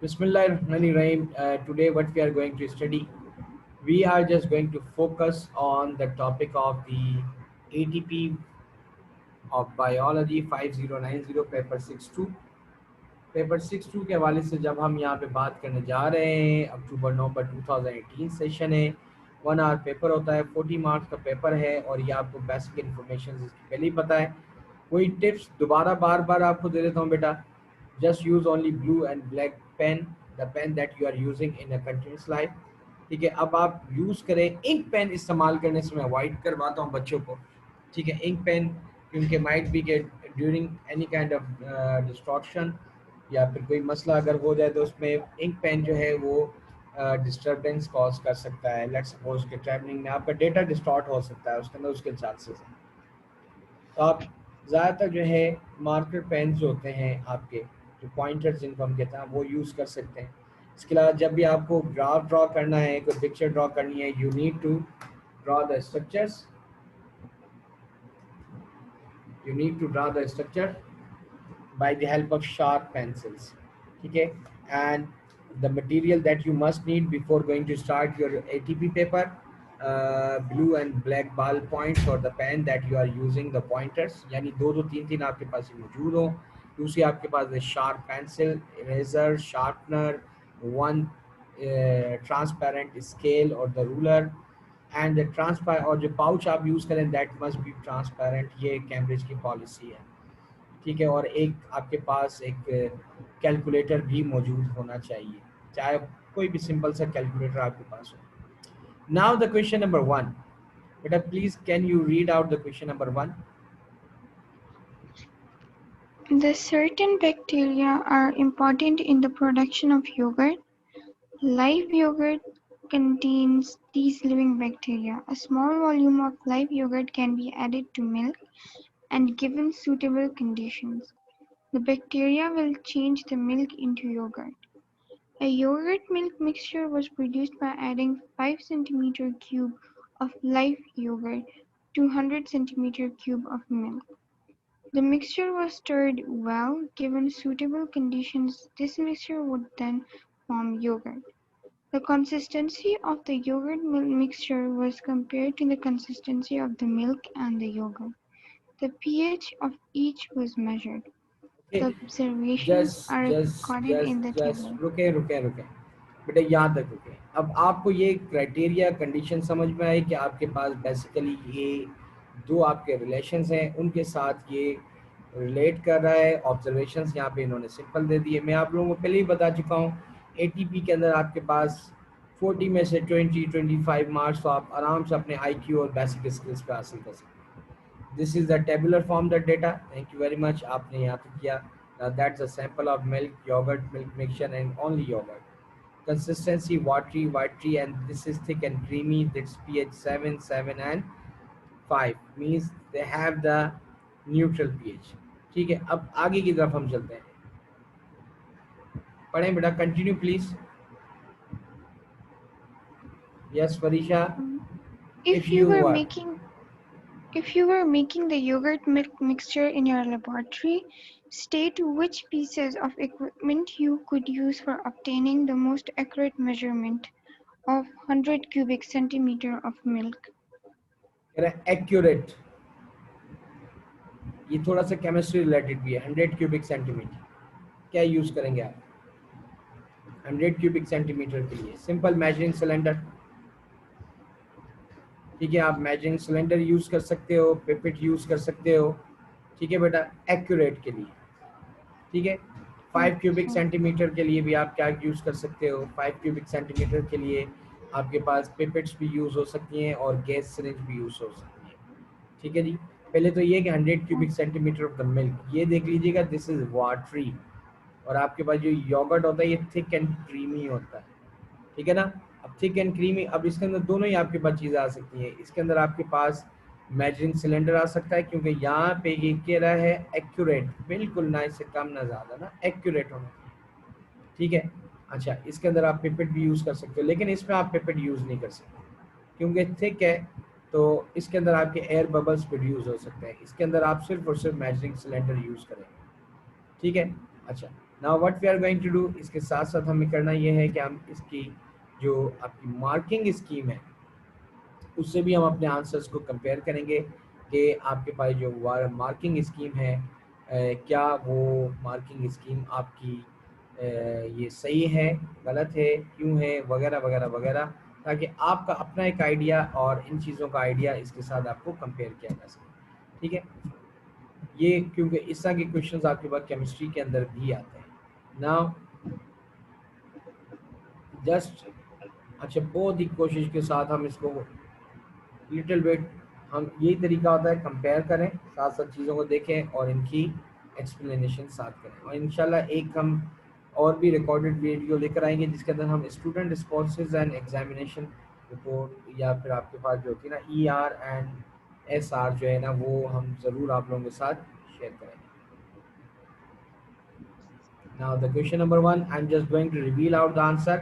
Bismillahirrahmanirrahim. Today, what we are going to study, we are just going to focus on the topic of the ATP of Biology 5090 paper 62। Paper 62 के हवाले से जब हम यहाँ पे बात करने जा रहे हैं, अक्टूबर नवंबर 2018 सेशन है। 1 आवर पेपर होता है, 40 मार्क्स का पेपर है और ये आपको बेसिक इन्फॉर्मेशन इसकी पहले ही पता है। कोई टिप्स दोबारा बार बार आपको दे देता हूँ बेटा। Just use only blue and black pen, the pen that you are using in a continuous life. ठीक है, अब आप यूज़ करें इंक पेन, इस्तेमाल करने से मैं अवॉइड करवाता हूँ बच्चों को। ठीक है, इंक पेन क्योंकि माइट बी के ड्यूरिंग एनी काइंड ऑफ डिस्ट्रॉक्शन या फिर कोई मसला अगर हो जाए तो उसमें इंक पेन जो है वो डिस्टर्बेंस कॉज कर सकता है। लेट्स सपोज कि ट्रैवलिंग में आपका डेटा डिस्टॉर्ट हो सकता है, उसके अंदर उसके चांसेस हैं। तो आप ज़्यादातर जो है मार्कर पेन जो होते हैं आपके, जो पॉइंटर्स जिनको हम कहते हैं, वो यूज़ कर सकते हैं। इसके अलावा जब भी आपको ग्राफ ड्रॉ करना है, कोई पिक्चर ड्रॉ करनी है, you need to draw the structures, you need to draw the structure by the help of sharp pencils. Okay, and the material that you must need before going to start your ATP paper, blue and black ball points or the pen that you are using, the pointers, यानी दो दो तीन तीन आपके पास मौजूद हो। दूसरी आपके पास sharp pencil, eraser, sharpener, one transparent scale or the ruler, and the transparent, और जो पाउच आप यूज़ करें दैट मस्ट बी ट्रांसपेरेंट, ये कैम्ब्रिज की पॉलिसी है। ठीक है, और एक आपके पास एक कैलकुलेटर भी मौजूद होना चाहिए, चाहे कोई भी सिंपल सा कैलकुलेटर आपके पास हो। नाउ द क्वेश्चन नंबर 1, बेटा please can you read out the question number 1। The certain bacteria are important in the production of yogurt. Live yogurt contains these living bacteria. A small volume of live yogurt can be added to milk and given suitable conditions. The bacteria will change the milk into yogurt. A yogurt milk mixture was produced by adding 5 cm cube of live yogurt to 100 cm cube of milk. The mixture was stirred well. Given suitable conditions, this mixture would then form yogurt. The consistency of the yogurt milk mixture was compared to the consistency of the milk and the yogurt. The pH of each was measured. Okay, The observations are just just recorded in the just table. Just रुके रुके रुके बेटा, यहाँ तक रुके। अब आपको ये क्राइटेरिया कंडीशन समझ में आई कि आपके पास बेसिकली ये दो आपके रिलेशंस हैं, उनके साथ ये रिलेट कर रहा है। ऑब्जर्वेशंस यहाँ पे इन्होंने सिंपल दे दिए। मैं आप लोगों को पहले ही बता चुका हूँ, एटीपी के अंदर आपके पास 40 में से 20-25 मार्क्स तो आप आराम से अपने आईक्यू और बेसिक स्किल्स पे हासिल कर सकते हैं। This is the tabular form the data. Thank you very much, आपने यहाँ तक किया। Now that's a sample of milk, yogurt, milk mixture and only yogurt. Consistency watery and this is thick and creamy. That's pH 7, 7 and 5 means they have the neutral pH. ठीक है, अब आगे की तरफ हम चलते हैं। पढ़ें बेटा, continue please. Yes Farisha, If if you you were are making If you were making the yogurt milk mixture in your laboratory, state which pieces of equipment you could use for obtaining the most accurate measurement of 100 cubic centimeter of milk. Accurate, ये थोड़ा सा chemistry related भी है। 100 cubic centimetre क्या use करेंगे आप 100 cubic centimetre के लिए? Simple measuring cylinder. ठीक है, आप मेजरिंग सिलेंडर यूज कर सकते हो, पिपेट यूज कर सकते हो। ठीक है बेटा, एक्यूरेट के लिए। ठीक है, 5 क्यूबिक Okay. सेंटीमीटर के लिए भी आप क्या यूज कर सकते हो? 5 क्यूबिक सेंटीमीटर के लिए आपके पास पिपेट्स भी यूज हो सकती हैं और गैस सिरिंज भी यूज हो सकती है। ठीक है जी, पहले तो ये कि 100 cubic centimetre of the milk, ये देख लीजिएगा, दिस इज वाटरी। और आपके पास जो योगर्ट होता है ये थिक एंड क्रीमी होता है। ठीक है ना, अब थिक एंड क्रीमी, अब इसके अंदर दोनों ही आपके पास चीज़ें आ सकती हैं। इसके अंदर आपके पास मेजरिंग सिलेंडर आ सकता है क्योंकि यहाँ पे ये कह रहा है एक्यूरेट, बिल्कुल ना इससे कम ना ज़्यादा, ना एक्यूरेट होना चाहिए। ठीक है, अच्छा, इसके अंदर आप पिपेट भी यूज़ कर सकते हो, लेकिन इसमें आप पिपेट यूज़ नहीं कर सकते क्योंकि थिक है, तो इसके अंदर आपके एयर बबल्स प्रोड्यूस हो सकते हैं। इसके अंदर आप सिर्फ और सिर्फ मेजरिंग सिलेंडर यूज़ करेंगे। ठीक है, अच्छा, now what we are going to do, इसके साथ साथ हमें करना ये है कि हम इसकी जो आपकी मार्किंग स्कीम है उससे भी हम अपने आंसर्स को कंपेयर करेंगे कि आपके पास जो मार्किंग स्कीम है क्या वो मार्किंग स्कीम आपकी ये सही है, गलत है, क्यों है, वगैरह वगैरह वगैरह, ताकि आपका अपना एक आइडिया और इन चीज़ों का आइडिया इसके साथ आपको कंपेयर किया जा सके। ठीक है, ये क्योंकि इस तरह के क्वेश्चंस आपके पास केमिस्ट्री के अंदर भी आते हैं। नाउ जस्ट अच्छा बहुत ही कोशिश के साथ हम इसको लिटिल बिट, हम यही तरीका होता है, कंपेयर करें, साथ साथ चीज़ों को देखें और इनकी एक्सप्लेनेशन साथ करें, और इंशाल्लाह एक हम और भी रिकॉर्डेड वीडियो लेकर आएंगे जिसके अंदर हम student responses and examination report या फिर आपके पास जो होती है ना ER एंड SR जो है ना वो हम ज़रूर आप लोगों के साथ शेयर करेंगे। Now the question number one, I'm just going to reveal out the answer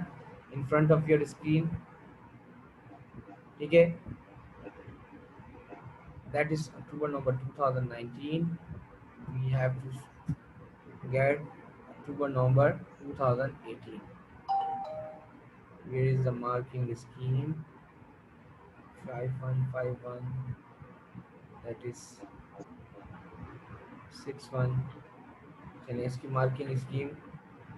in front of your screen. ठीक है, that is October number 2019. We have to get October November 2018. Where is the marking scheme? 5151, that is 61। चलिए इसकी marking scheme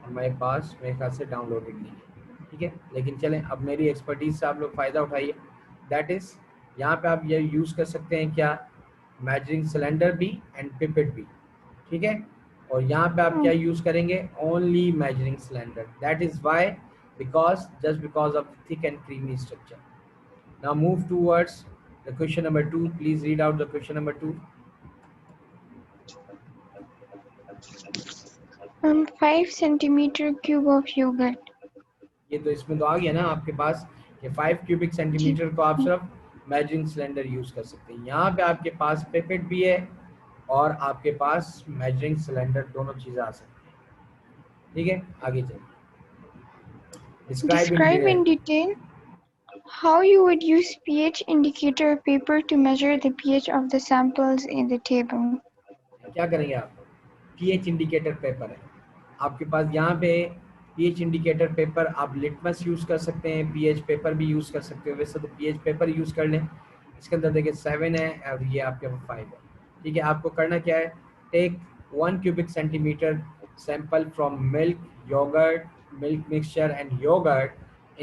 हमारे पास मेरे ख्याल से downloaded नहीं है, ठीक है, लेकिन चलें अब मेरी एक्सपर्टीज से आप लोग फ़ायदा उठाइए। दैट इज़ यहाँ पे आप ये यूज़ कर सकते हैं क्या, मेजरिंग सिलेंडर भी एंड पिपेट भी, ठीक है, और यहाँ पे आप क्या यूज़ करेंगे, only measuring cylinder. That is why because just because of thick and creamy structure. Now move towards the question number 2, please read out the question number 2। 5 centimeter cube of yogurt. ये तो इसमें तो आ गया ना आपके पास कि 5 cubic जी। Centimetre को आप सिर्फ मेजरिंग सिलेंडर यूज कर सकते हैं। यहाँ पे आपके पास पिपेट भी है और आपके पास मेजरिंग सिलेंडर, दोनों चीजें आ सकती हैं। ठीक है, आगे चलिए, describe in Describe in detail how you would use pH indicator paper to measure the pH of the samples in the table. क्या करेंगे आप, पीएच इंडिकेटर पेपर है आपके पास, यहाँ पे पीएच इंडिकेटर पेपर आप लिटमस यूज कर सकते हैं, पीएच पेपर भी यूज कर सकते हो, वैसे तो पीएच पेपर यूज कर लें। इसके अंदर देखिए 7 है और ये आपके पास 5 है। ठीक है, आपको करना क्या है, take 1 cubic centimetre sample from milk, yogurt, milk mixture and yogurt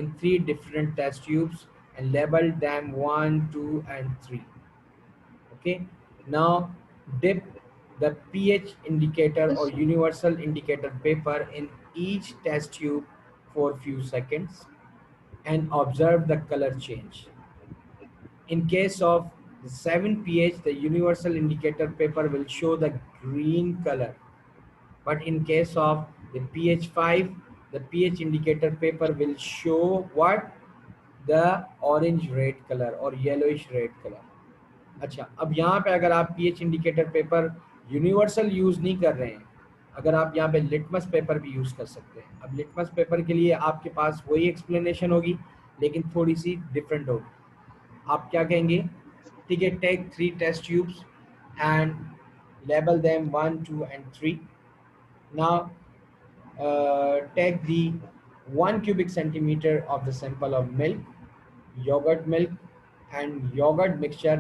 in 3 different test tubes and label them 1, 2 and 3. Okay, now dip the pH indicator or universal indicator paper in each test tube for few seconds and observe the color change. In case of the 7 pH, the universal indicator paper will show the green color, but in case of the pH 5, the pH indicator paper will show what, the orange red color or yellowish red color. अच्छा, अब यहाँ पे अगर आप pH indicator paper universal use नहीं कर रहे हैं, अगर आप यहाँ पे लिटमस पेपर भी यूज कर सकते हैं। अब लिटमस पेपर के लिए आपके पास वही एक्सप्लेनेशन होगी लेकिन थोड़ी सी डिफरेंट होगी। आप क्या कहेंगे, ठीक है, take 3 test tubes and label them 1, 2 and 3। Now take the 1 cubic centimeter of the sample of milk, yogurt milk and yogurt mixture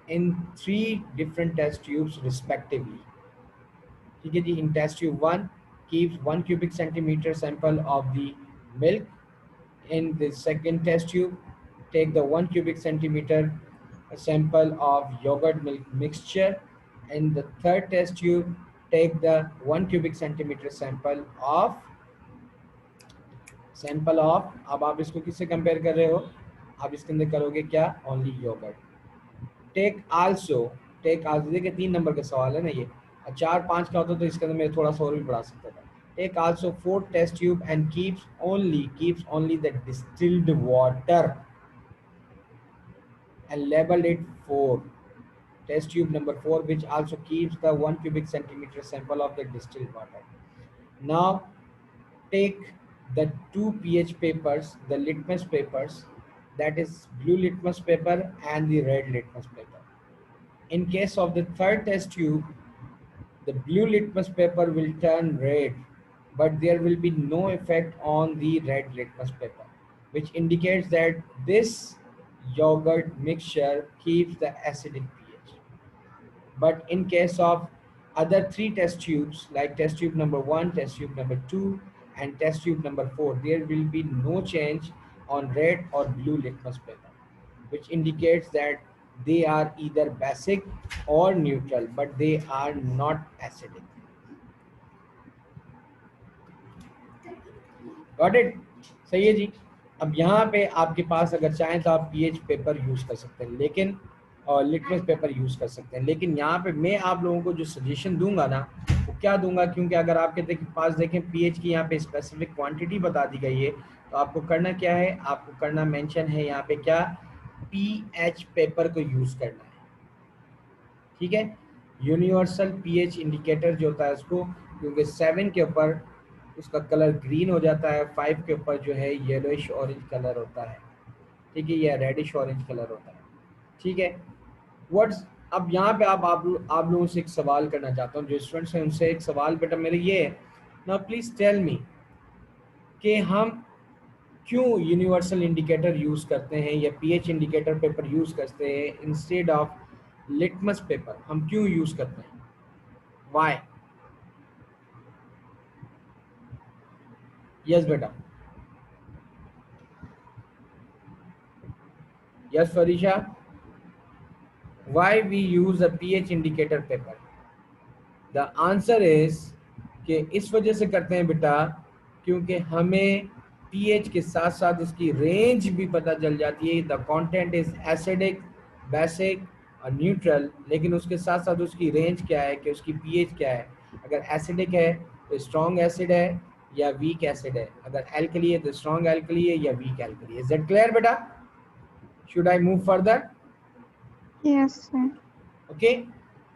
in 3 different test tubes respectively. ठीक है जी, in test tube 1 keeps 1 cubic centimeter sample of the milk. In the second test tube take the 1 cubic centimeter sample of yogurt milk mixture. In the third test tube take the 1 cubic centimeter sample of, अब आप इसको किससे compare कर रहे हो, आप इसके अंदर करोगे क्या, ओनली योगर्ट। टेक आल्सो देखिए 3 नंबर का सवाल है ना ये, 4, 5 का होता तो इसके अंदर मैं थोड़ा सा और भी बढ़ा सकता था। Take also 4 test tube and keeps only the distilled water and label it 4. Test tube number 4 which also keeps the 1 cubic centimeter sample of the distilled water. Now take the 2 pH papers, the litmus papers, that is blue litmus paper and the red litmus paper. In case of the third test tube, the blue litmus paper will turn red, but there will be no effect on the red litmus paper, which indicates that this yogurt mixture keeps the acidic pH. But in case of other three test tubes, like test tube number 1, test tube number 2, and test tube number 4, there will be no change on red or blue litmus paper, which indicates that they are either basic or neutral, but they are not acidic. Got it? सही है जी। अब यहाँ पे आपके पास अगर चाहें तो आप पीएच पेपर यूज़ कर सकते हैं, लेकिन और लिटमस पेपर यूज़ कर सकते हैं, लेकिन यहाँ पे मैं आप लोगों को जो सजेशन दूंगा ना, वो क्या दूंगा, क्योंकि अगर आपके पास देखें पीएच की यहाँ पे स्पेसिफिक क्वांटिटी बता दी गई है, तो आपको करना क्या है, आपको करना मेंशन है यहाँ पे क्या, पीएच पेपर को यूज़ करना है। ठीक है, यूनिवर्सल पीएच इंडिकेटर जो होता है उसको, क्योंकि 7 के ऊपर उसका कलर ग्रीन हो जाता है, 5 के ऊपर जो है येलोइश ऑरेंज कलर होता है, ठीक है, या रेडिश ऑरेंज कलर होता है। ठीक है, व्हाट्स, अब यहाँ पे आप लोगों से एक सवाल करना चाहता हूँ, जो स्टूडेंट्स हैं उनसे एक सवाल बेटा मेरे ये है, नाउ प्लीज टेल मी कि हम क्यों यूनिवर्सल इंडिकेटर यूज करते हैं या पीएच इंडिकेटर पेपर यूज करते हैं इंस्टेड ऑफ लिटमस पेपर, हम क्यों यूज करते हैं, व्हाई? यस बेटा, yes Farisha, why we use a pH indicator paper? The answer is कि इस वजह से करते हैं बेटा, क्योंकि हमें पीएच के साथ साथ उसकी रेंज भी पता चल जाती है। The content is acidic, basic और न्यूट्रल, लेकिन उसके साथ साथ उसकी रेंज क्या है कि उसकी पीएच क्या है। अगर एसिडिक है तो स्ट्रॉन्ग एसिड है या वीक एसिड है, अगर एल्कली है तो स्ट्रॉन्ग एल्कली है या वीक एल्कली है। इज दैट क्लियर बेटा? Should I move further? Yes, sir. Okay,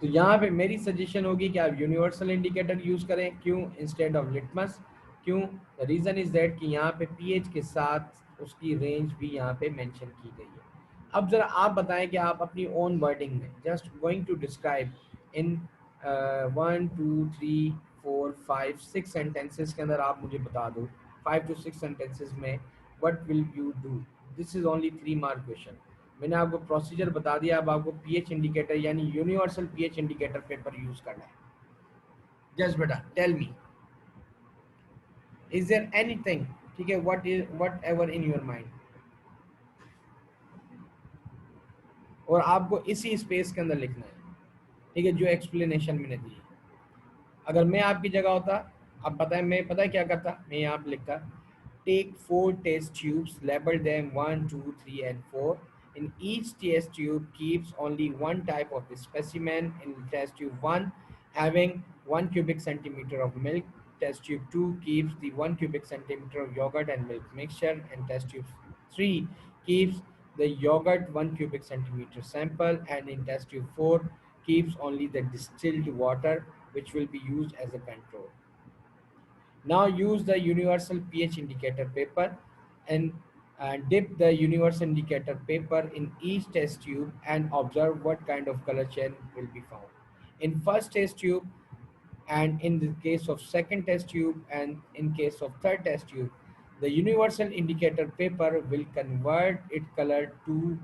तो यहाँ पे मेरी सजेशन होगी कि आप यूनिवर्सल इंडिकेटर यूज करें, क्यों इंस्टेड ऑफ लिटमस, क्यों? द रीजन इज दैट कि यहाँ पे पीएच के साथ उसकी रेंज भी यहाँ पे मेंशन की गई है। अब जरा आप बताएं कि आप अपनी ओन वर्डिंग में just going to describe in 1 2 3 4 5 6 sentences के अंदर आप मुझे बता दो, 5 to 6 सेंटेंसेस में what will you do. This is only 3 mark question. मैंने आपको प्रोसीजर बता दिया, अब आपको पीएच इंडिकेटर यानी universal pH indicator paper use करना है। जस्ट बेटा tell me, is there anything, ठीक है, what ever in your mind, और आपको इसी स्पेस के अंदर लिखना है, ठीक है, जो एक्सप्लेनेशन मैंने दी है। अगर मैं आपकी जगह होता, अब पता है मैं पता है क्या करता, मैं यहाँ पे लिखता, take 4 test tubes, label them 1, 2, 3, and 4. In each test tube keeps only one type of specimen. In test tube 1, having 1 cubic centimeter of milk. Test tube 2 keeps the 1 cubic centimeter of yogurt and milk mixture. And test tube 3 keeps the yogurt 1 cubic centimeter sample. And in test tube 4 keeps only the distilled water, which will be used as a control. Now use the universal pH indicator paper and dip the universal indicator paper in each test tube and observe what kind of color change will be found. In first test tube, and in the case of second test tube, and in case of third test tube, the universal indicator paper will convert its color to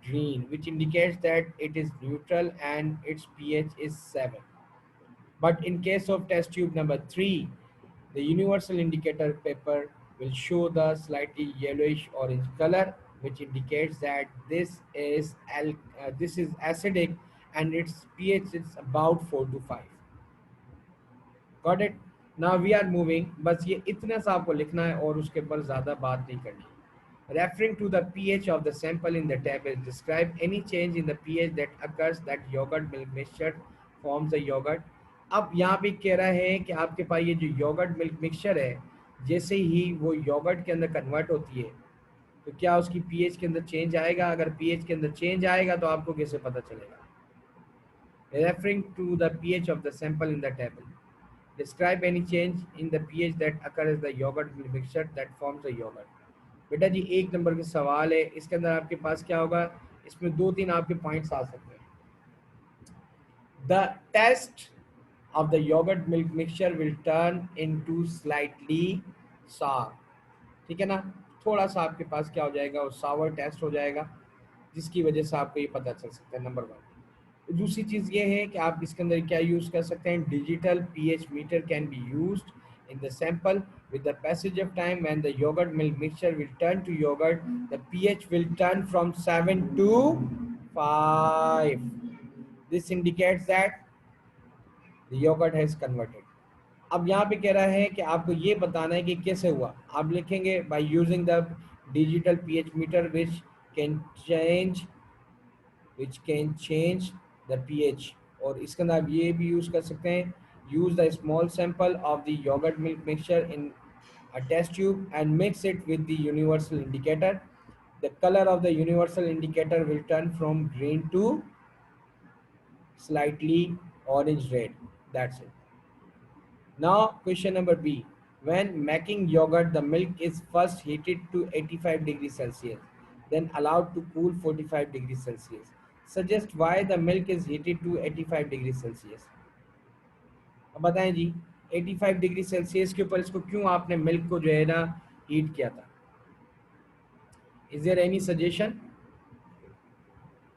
green, which indicates that it is neutral and its pH is 7. But in case of test tube number 3, the universal indicator paper will show the slightly yellowish orange color, which indicates that this is acidic and its pH is about 4 to 5. Got it? Now we are moving. बस ये इतना सा आपको लिखना है और उसके ऊपर ज़्यादा बात नहीं करनी। Referring to the pH of the sample in the table, describe any change in the pH that occurs that yogurt milk mixture forms the yogurt. अब यहाँ पे कह रहा है कि आपके पास ये जो योगर्ट मिल्क मिक्सचर है, जैसे ही वो योगर्ट के अंदर कन्वर्ट होती है, तो क्या उसकी पीएच के अंदर चेंज आएगा? अगर पीएच के अंदर चेंज आएगा तो आपको कैसे पता चलेगा? Referring to the pH of the sample in the table, describe any change in the pH that occurs the yogurt milk mixture that forms the yogurt. बेटा जी 1 नंबर का सवाल है, इसके अंदर आपके पास क्या होगा, इसमें 2-3 आपके पॉइंट्स आ सकते हैं। The test of the yogurt milk mixture will turn into slightly sour. ठीक है ना, थोड़ा सा आपके पास क्या हो जाएगा, वो सावर टेस्ट हो जाएगा, जिसकी वजह से आपको ये पता चल सकता है। Number one. दूसरी चीज़ ये है कि आप इसके अंदर क्या यूज़ कर सकते हैं, digital pH meter can be used in the sample. With the passage of time, when the yogurt milk mixture will turn to yogurt, the pH will turn from 7 to 5. This indicates that the yogurt has converted. अब यहाँ पे कह रहा है कि आपको ये बताना है कि कैसे हुआ। आप लिखेंगे by using the digital pH meter can change which can change the pH। और इसके अंदर आप ये भी यूज़ कर सकते हैं, use the small sample of the yogurt milk mixture in a test tube and mix it with the universal indicator. The color of the universal indicator will turn from green to slightly orange red. That's it. Now question number B. When making yogurt, the milk is first heated to 85 degrees Celsius, then allowed to cool 45 degrees Celsius. Suggest why the milk is heated to 85 degrees Celsius. अब बताएं जी, 85 degree Celsius के ऊपर इसको क्यों आपने milk को जो है ना हीट किया था? Is there any suggestion?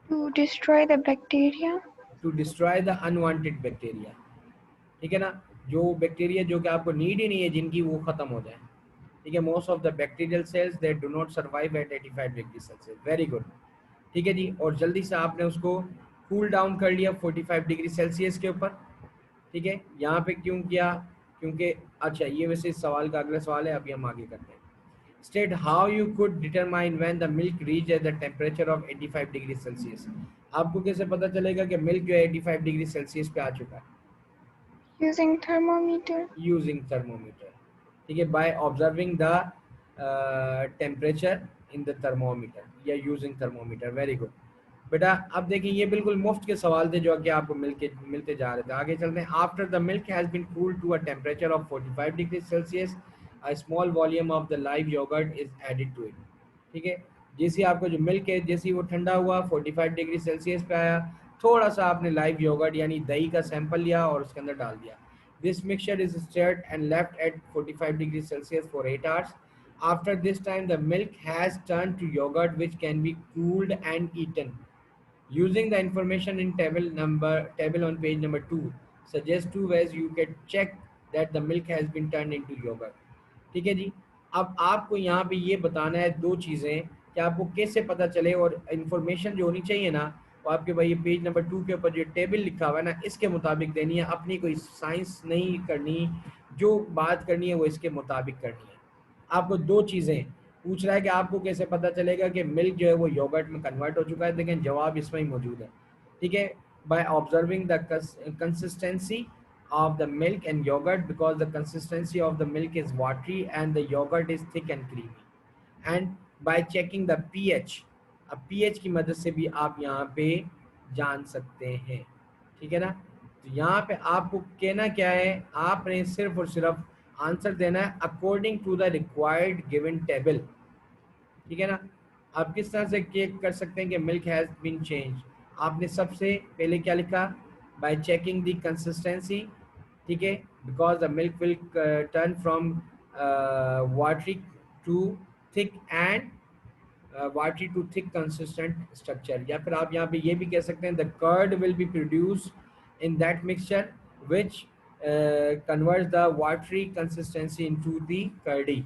To destroy the bacteria. To destroy the unwanted bacteria. ठीक है ना, जो बैक्टीरिया जो कि आपको नीड ही नहीं है जिनकी, वो खत्म हो जाए। ठीक है, most of the bacterial cells they do not survive eight 85 degree Celsius. Very good. ठीक है जी, और जल्दी से आपने उसको कूल डाउन कर लिया 45 डिग्री सेल्सियस के ऊपर। ठीक है, यहाँ पे क्यों किया? क्योंकि अच्छा, ये वैसे इस सवाल का अगला सवाल है, अभी हम आगे करते हैं। State how you could determine when the milk reached at the temperature of 85 degree Celsius. आपको कैसे पता चलेगा कि मिल्क जो है 85 डिग्री सेल्सियस पे आ चुका है? Using thermometer. Using thermometer. ठीक है, by observing the temperature in the thermometer या यूजिंग थर्मोमीटर। वेरी गुड बेटा। अब देखिए, ये बिल्कुल मुफ्त के सवाल थे जो कि आपको मिलते जा रहे थे। आगे चलते हैं। After the milk has been cooled to a temperature of 45 degree Celsius, a small volume of the live yogurt is added to it. ठीक है, जैसे आपका जो मिल्क है, जैसे वो ठंडा हुआ 45 डिग्री सेल्सियस पे आया, थोड़ा सा आपने लाइव योगर्ट यानी दही का सैंपल लिया और उसके अंदर डाल दिया। This mixture is stirred and left at 45 degrees Celsius for 8 hours. After this time, the milk has turned to yogurt, which can be cooled and eaten. Using the information in table on page number 2, suggest 2 ways you can check that the milk has been turned into yogurt. ठीक है जी, अब आपको यहाँ पे ये बताना है दो चीज़ें कि आपको कैसे पता चले, और इन्फॉर्मेशन जो होनी चाहिए ना, वो आपके भाई पेज नंबर 2 के ऊपर जो टेबल लिखा हुआ है ना, इसके मुताबिक देनी है। अपनी कोई साइंस नहीं करनी, जो बात करनी है वो इसके मुताबिक करनी है। आपको दो चीज़ें पूछ रहा है कि आपको कैसे पता चलेगा कि मिल्क जो है वो योगर्ट में कन्वर्ट हो चुका है। लेकिन जवाब इसमें ही मौजूद है। ठीक है, by observing the consistency of the milk and yogurt, because the consistency of the milk is watery and the yogurt is thick and creamy, and by checking the pH। अब pH की मदद से भी आप यहाँ पे जान सकते हैं। ठीक है ना, तो यहाँ पे आपको कहना क्या है, आपने सिर्फ और सिर्फ आंसर देना है according to the required given table. ठीक है ना, आप किस तरह से चेक कर सकते हैं कि मिल्क हैज़ बीन चेंज? आपने सबसे पहले क्या लिखा? By checking the consistency. ठीक है, because the milk will turn from watery to thick and watery to thick consistent structure. या फिर आप यहाँ पे ये भी कह सकते हैं the curd will be produce in that mixture which converts the watery consistency into the curdy,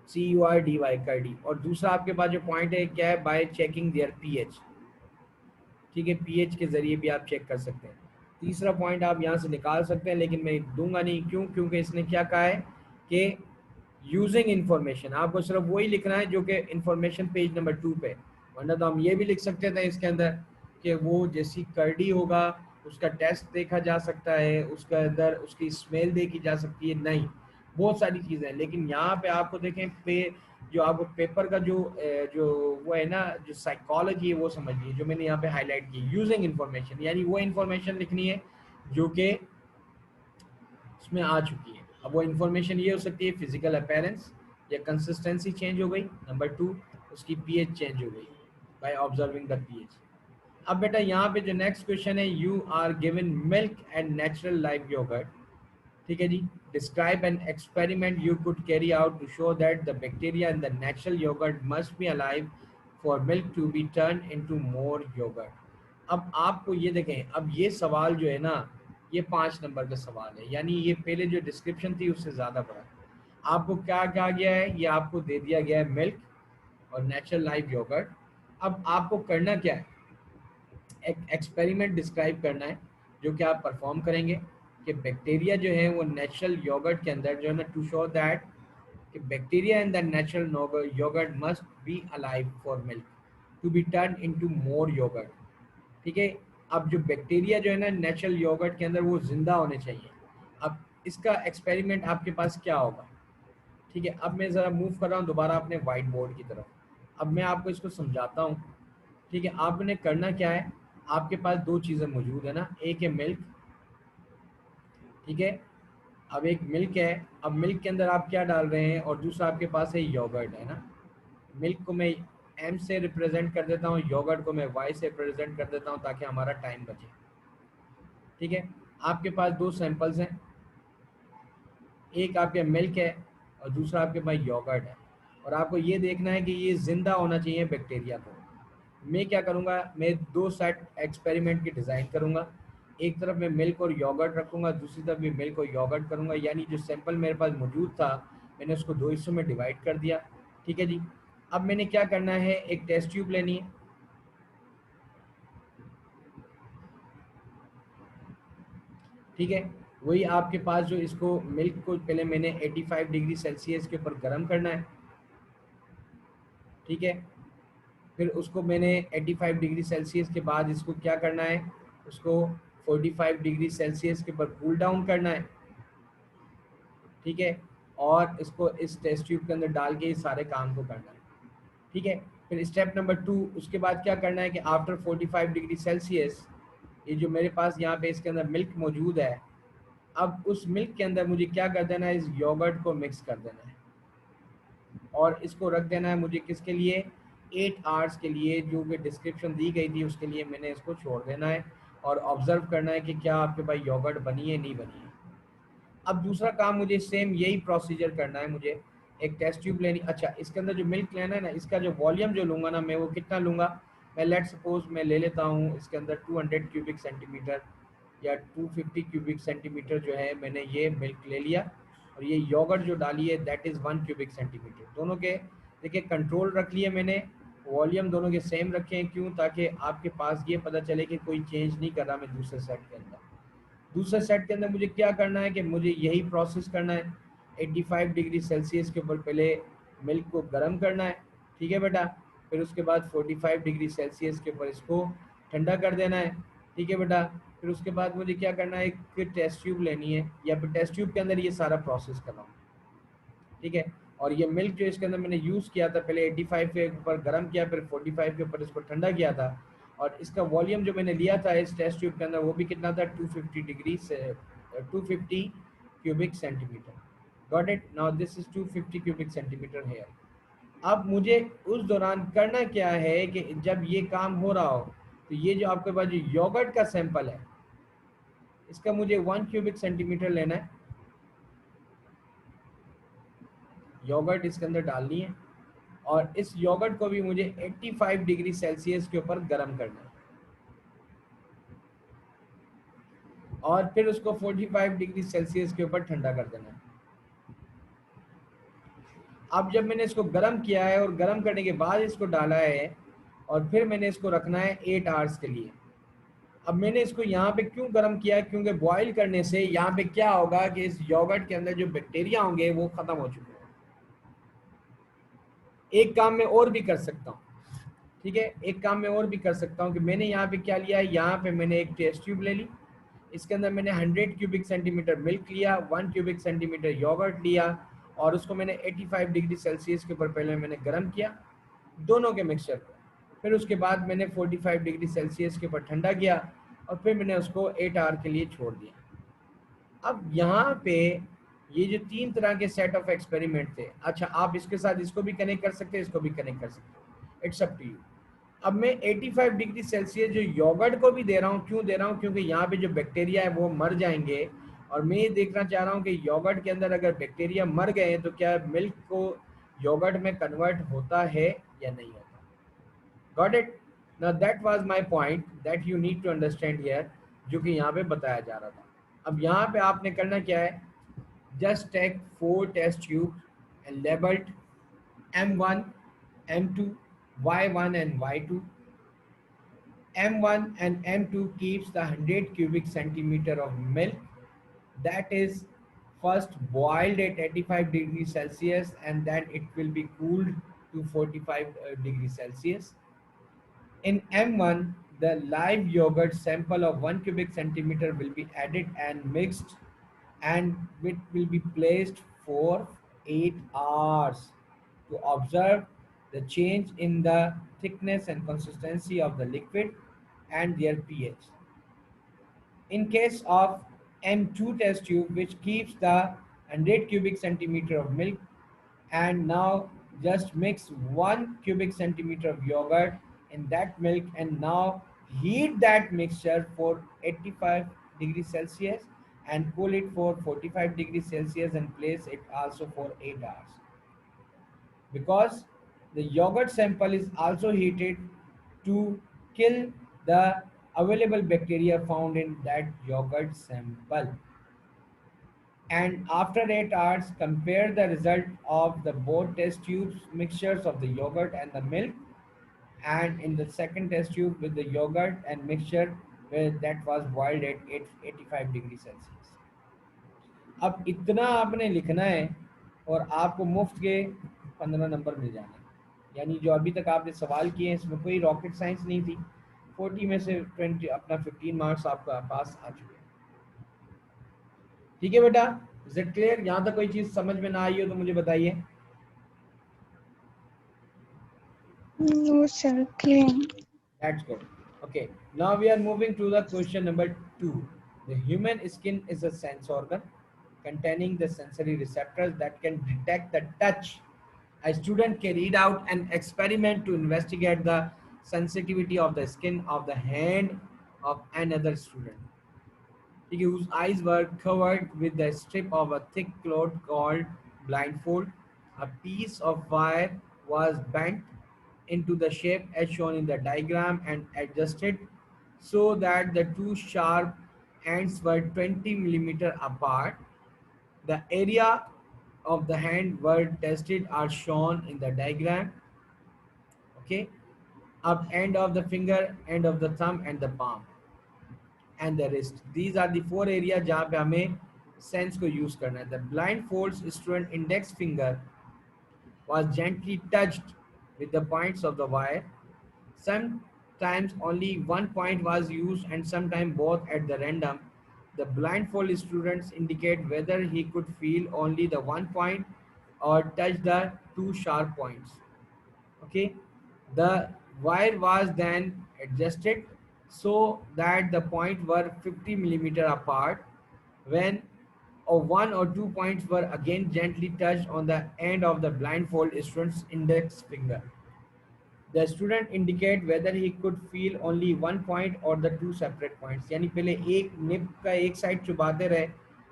CURDY curdy. और दूसरा आपके पास जो पॉइंट है क्या है, बाय चेकिंग देयर पीएच। ठीक है, पीएच के जरिए भी आप चेक कर सकते हैं। तीसरा पॉइंट आप यहाँ से निकाल सकते हैं, लेकिन मैं दूंगा नहीं। क्यों? क्योंकि इसने क्या कहा है कि यूजिंग इंफॉर्मेशन, आपको सिर्फ वही लिखना है जो कि इंफॉर्मेशन पेज नंबर 2 पे। वरना तो हम ये भी लिख सकते थे इसके अंदर कि वो जैसी कर्डी होगा उसका टेस्ट देखा जा सकता है, उसके अंदर उसकी स्मेल देखी जा सकती है। नहीं, बहुत सारी चीज़ें हैं। लेकिन यहाँ पे आपको देखें पे जो आपको पेपर का जो वो है ना, जो साइकोलॉजी है वो समझिए, जो मैंने यहाँ पे हाईलाइट की। यूजिंग इंफॉर्मेशन यानी वो इंफॉर्मेशन लिखनी है जो कि उसमें आ चुकी है। अब वो इंफॉर्मेशन ये हो सकती है फिजिकल अपीयरेंस या कंसिस्टेंसी चेंज हो गई। नंबर 2, उसकी पीएच चेंज हो गई बाय ऑब्जर्विंग द पीएच। अब बेटा यहाँ पे जो नेक्स्ट क्वेश्चन है, you are given milk and natural live yogurt ठीक है जी. Describe an experiment you could carry out to show that the bacteria in the natural yogurt must be alive for milk to be turned into more yogurt. अब आपको ये देखें, अब ये सवाल जो है ना, ये 5 नंबर का सवाल है, यानी ये पहले जो डिस्क्रिप्शन थी उससे ज़्यादा बड़ा है. आपको क्या कहा गया है, ये आपको दे दिया गया है मिल्क और नेचुरल लाइव योगर्ट. अब आपको करना क्या है, एक एक्सपेरिमेंट डिस्क्राइब करना है जो कि आप परफॉर्म करेंगे कि बैक्टीरिया जो है वो नेचुरल योगर्ट के अंदर जो है ना, टू शो दैट कि bacteria in the natural yogurt must be alive for milk to be turn into more yogurt. ठीक है. अब जो बैक्टीरिया जो है ना नेचुरल योगर्ट के अंदर वो जिंदा होने चाहिए. अब इसका एक्सपेरिमेंट आपके पास क्या होगा. ठीक है. अब मैं ज़रा मूव कर रहा हूँ दोबारा अपने वाइट बोर्ड की तरफ. अब मैं आपको इसको समझाता हूँ. ठीक है. आपने करना क्या है, आपके पास दो चीज़ें मौजूद है ना, एक है मिल्क. ठीक है. अब एक मिल्क है, अब मिल्क के अंदर आप क्या डाल रहे हैं, और दूसरा आपके पास है योगर्ट है ना. मिल्क को मैं एम से रिप्रेजेंट कर देता हूँ, योगर्ट को मैं वाई से रिप्रेजेंट कर देता हूँ ताकि हमारा टाइम बचे. ठीक है. आपके पास दो सैंपल्स हैं, एक आपके मिल्क है और दूसरा आपके पास योगर्ट है, और आपको ये देखना है कि ये जिंदा होना चाहिए बैक्टीरिया को. मैं क्या करूँगा, मैं दो सेट एक्सपेरिमेंट की डिज़ाइन करूँगा. एक तरफ मैं मिल्क और योगर्ट रखूँगा, दूसरी तरफ भी मिल्क और योगर्ट करूँगा, यानी जो सैंपल मेरे पास मौजूद था मैंने उसको दो हिस्सों में डिवाइड कर दिया. ठीक है जी. अब मैंने क्या करना है, एक टेस्ट ट्यूब लेनी है. ठीक है. वही आपके पास जो इसको मिल्क को पहले मैंने 85 डिग्री सेल्सियस के ऊपर गर्म करना है. ठीक है. फिर उसको मैंने 85 डिग्री सेल्सियस के बाद इसको क्या करना है, उसको 45 डिग्री सेल्सियस के ऊपर कूल डाउन करना है. ठीक है. और इसको इस टेस्ट ट्यूब के अंदर डाल के इस सारे काम को करना है. ठीक है. फिर स्टेप नंबर 2, उसके बाद क्या करना है कि आफ्टर 45 डिग्री सेल्सियस, ये जो मेरे पास यहाँ पे इसके अंदर मिल्क मौजूद है, अब उस मिल्क के अंदर मुझे क्या कर देना है, इस योगर्ट को मिक्स कर देना है और इसको रख देना है मुझे किसके लिए, 8 आवर्स के लिए. जो भी डिस्क्रिप्शन दी गई थी उसके लिए मैंने इसको छोड़ देना है और ऑब्जर्व करना है कि क्या आपके पास योगर्ट बनी है नहीं बनी है. अब दूसरा काम मुझे सेम यही प्रोसीजर करना है. मुझे एक टेस्ट ट्यूब लेनी. अच्छा, इसके अंदर जो मिल्क लेना है ना, इसका जो वॉल्यूम जो लूँगा ना मैं, वो कितना लूँगा, मैं लेट सपोज मैं ले लेता हूँ इसके अंदर 200 क्यूबिक सेंटीमीटर या 250 क्यूबिक सेंटीमीटर जो है, मैंने ये मिल्क ले लिया. और ये योगर्ट जो डाली है दैट इज़ 1 क्यूबिक सेंटीमीटर. दोनों के देखिए कंट्रोल रख लिए मैंने, वॉल्यूम दोनों के सेम रखे हैं. क्यों, ताकि आपके पास ये पता चले कि कोई चेंज नहीं कर रहा मैं दूसरे सेट के अंदर. दूसरे सेट के अंदर मुझे क्या करना है कि मुझे यही प्रोसेस करना है. 85 डिग्री सेल्सियस के ऊपर पहले मिल्क को गर्म करना है. ठीक है बेटा. फिर उसके बाद 45 डिग्री सेल्सियस के ऊपर इसको ठंडा कर देना है. ठीक है बेटा. फिर उसके बाद मुझे क्या करना है, एक टेस्ट ट्यूब लेनी है या फिर टेस्ट ट्यूब के अंदर ये सारा प्रोसेस करना है. ठीक है. और ये मिल्क जो इसके अंदर मैंने यूज़ किया था, पहले 85 के ऊपर गर्म किया, फिर 45 के ऊपर इसको ठंडा किया था. और इसका वॉल्यूम जो मैंने लिया था इस टेस्ट ट्यूब के अंदर वो भी कितना था, 250 डिग्री से 250 cubic centimetre. Got it. Now this is 250 cubic centimetre here. अब मुझे उस दौरान करना क्या है कि जब ये काम हो रहा हो तो ये जो आपके पास जो योगर्ट का सैंपल है इसका मुझे 1 क्यूबिक सेंटीमीटर लेना है. योगर्ट इसके अंदर डालनी है और इस योगर्ट को भी मुझे 85 डिग्री सेल्सियस के ऊपर गर्म करना है और फिर उसको 45 डिग्री सेल्सियस के ऊपर ठंडा कर देना है. अब जब मैंने इसको गर्म किया है और गर्म करने के बाद इसको डाला है और फिर मैंने इसको रखना है 8 आवर्स के लिए. अब मैंने इसको यहाँ पे क्यों गर्म किया, क्योंकि बॉईल करने से यहाँ पे क्या होगा कि इस योगर्ट के अंदर जो बैक्टीरिया होंगे वो खत्म हो चुके हैं. एक काम मैं और भी कर सकता हूँ. ठीक है. एक काम मैं और भी कर सकता हूँ कि मैंने यहाँ पे क्या लिया है, यहाँ पे मैंने एक टेस्ट ट्यूब ले ली. इसके अंदर मैंने 100 क्यूबिक सेंटीमीटर मिल्क लिया, 1 क्यूबिक सेंटीमीटर योगर्ट लिया और उसको मैंने 85 डिग्री सेल्सियस के ऊपर पहले मैंने गर्म किया दोनों के मिक्सचर को. फिर उसके बाद मैंने 45 डिग्री सेल्सियस के ऊपर ठंडा किया और फिर मैंने उसको 8 आवर के लिए छोड़ दिया. अब यहाँ पे ये जो 3 तरह के सेट ऑफ एक्सपेरिमेंट थे, अच्छा आप इसके साथ इसको भी कनेक्ट कर सकते हैं, इसको भी कनेक्ट कर सकते हैं, इट्स अप टू यू. अब मैं 85 डिग्री सेल्सियस जो योगर्ट को भी दे रहा हूँ, क्यों दे रहा हूँ, क्योंकि यहाँ पे जो बैक्टीरिया है वो मर जाएंगे और मैं ये देखना चाह रहा हूँ कि योगर्ट के अंदर अगर बैक्टीरिया मर गए हैं तो क्या मिल्क को योगर्ट में कन्वर्ट होता है या नहीं होता. Got it. Now that was my point that you need to understand here, जो कि यहाँ पे बताया जा रहा था. अब यहाँ पे आपने करना क्या है, just take 4 test tubes and labeled M1, M2, Y1 and Y2. M1 and M2 keeps the 100 cubic centimeter of milk that is first boiled at 85 degrees Celsius and then it will be cooled to 45 degrees Celsius. In M1, the live yogurt sample of 1 cubic centimeter will be added and mixed and it will be placed for 8 hours to observe the change in the thickness and consistency of the liquid and their pH. In case of M2 test tube, which keeps the 100 cubic centimeter of milk, and now just mix 1 cubic centimeter of yogurt in that milk and now heat that mixture for 85 degrees Celsius and cool it for 45 degrees Celsius and place it also for 8 hours. Because the yogurt sample is also heated to kill the available bacteria found in that yogurt sample. And after 8 hours, compare the result of the both test tubes mixtures of the yogurt and the milk, and in the second test tube with the yogurt and mixture where that was boiled at 85 degrees Celsius. अब इतना आपने लिखना है और आपको मुफ्त के 15 number मिल जाने. यानी जो अभी तक आपने सवाल किए हैं इसमें कोई रॉकेट साइंस नहीं थी. 40 में से 20 अपना 15 मार्क्स आपका पास आ चुके हैं. ठीक है बेटा, इज इट क्लियर? यहाँ तक कोई चीज समझ में ना आई हो तो मुझे बताइए. No, sir. Clear. That's good. Okay, now we are moving to the question number 2. The human skin is a sense organ containing the sensory receptors that can detect the touch. A student carried out an experiment to investigate the sensitivity of the skin of the hand of another student, whose eyes were covered with a strip of a thick cloth called blindfold. A piece of wire was bent into the shape as shown in the diagram and adjusted so that the two sharp ends were 20 millimeter apart. The area of the hand were tested are shown in the diagram. Okay, up end of the finger, end of the thumb and the palm and the wrist. These are the 4 areas जहाँ पे हमें sense को use करना है. The blindfolds student index finger was gently touched with the points of the wire. Sometimes only one point was used and sometimes both at the random. The blindfold students indicate whether he could feel only the one point or touch the two sharp points. Okay, the wire was then adjusted so that the points were 50 millimeter apart. When one or two points were again gently touched on the end of the blindfold student's index finger. The student indicate whether he could feel only one point or the two separate points. यानी पहले एक निप का एक side चुबाते रहे,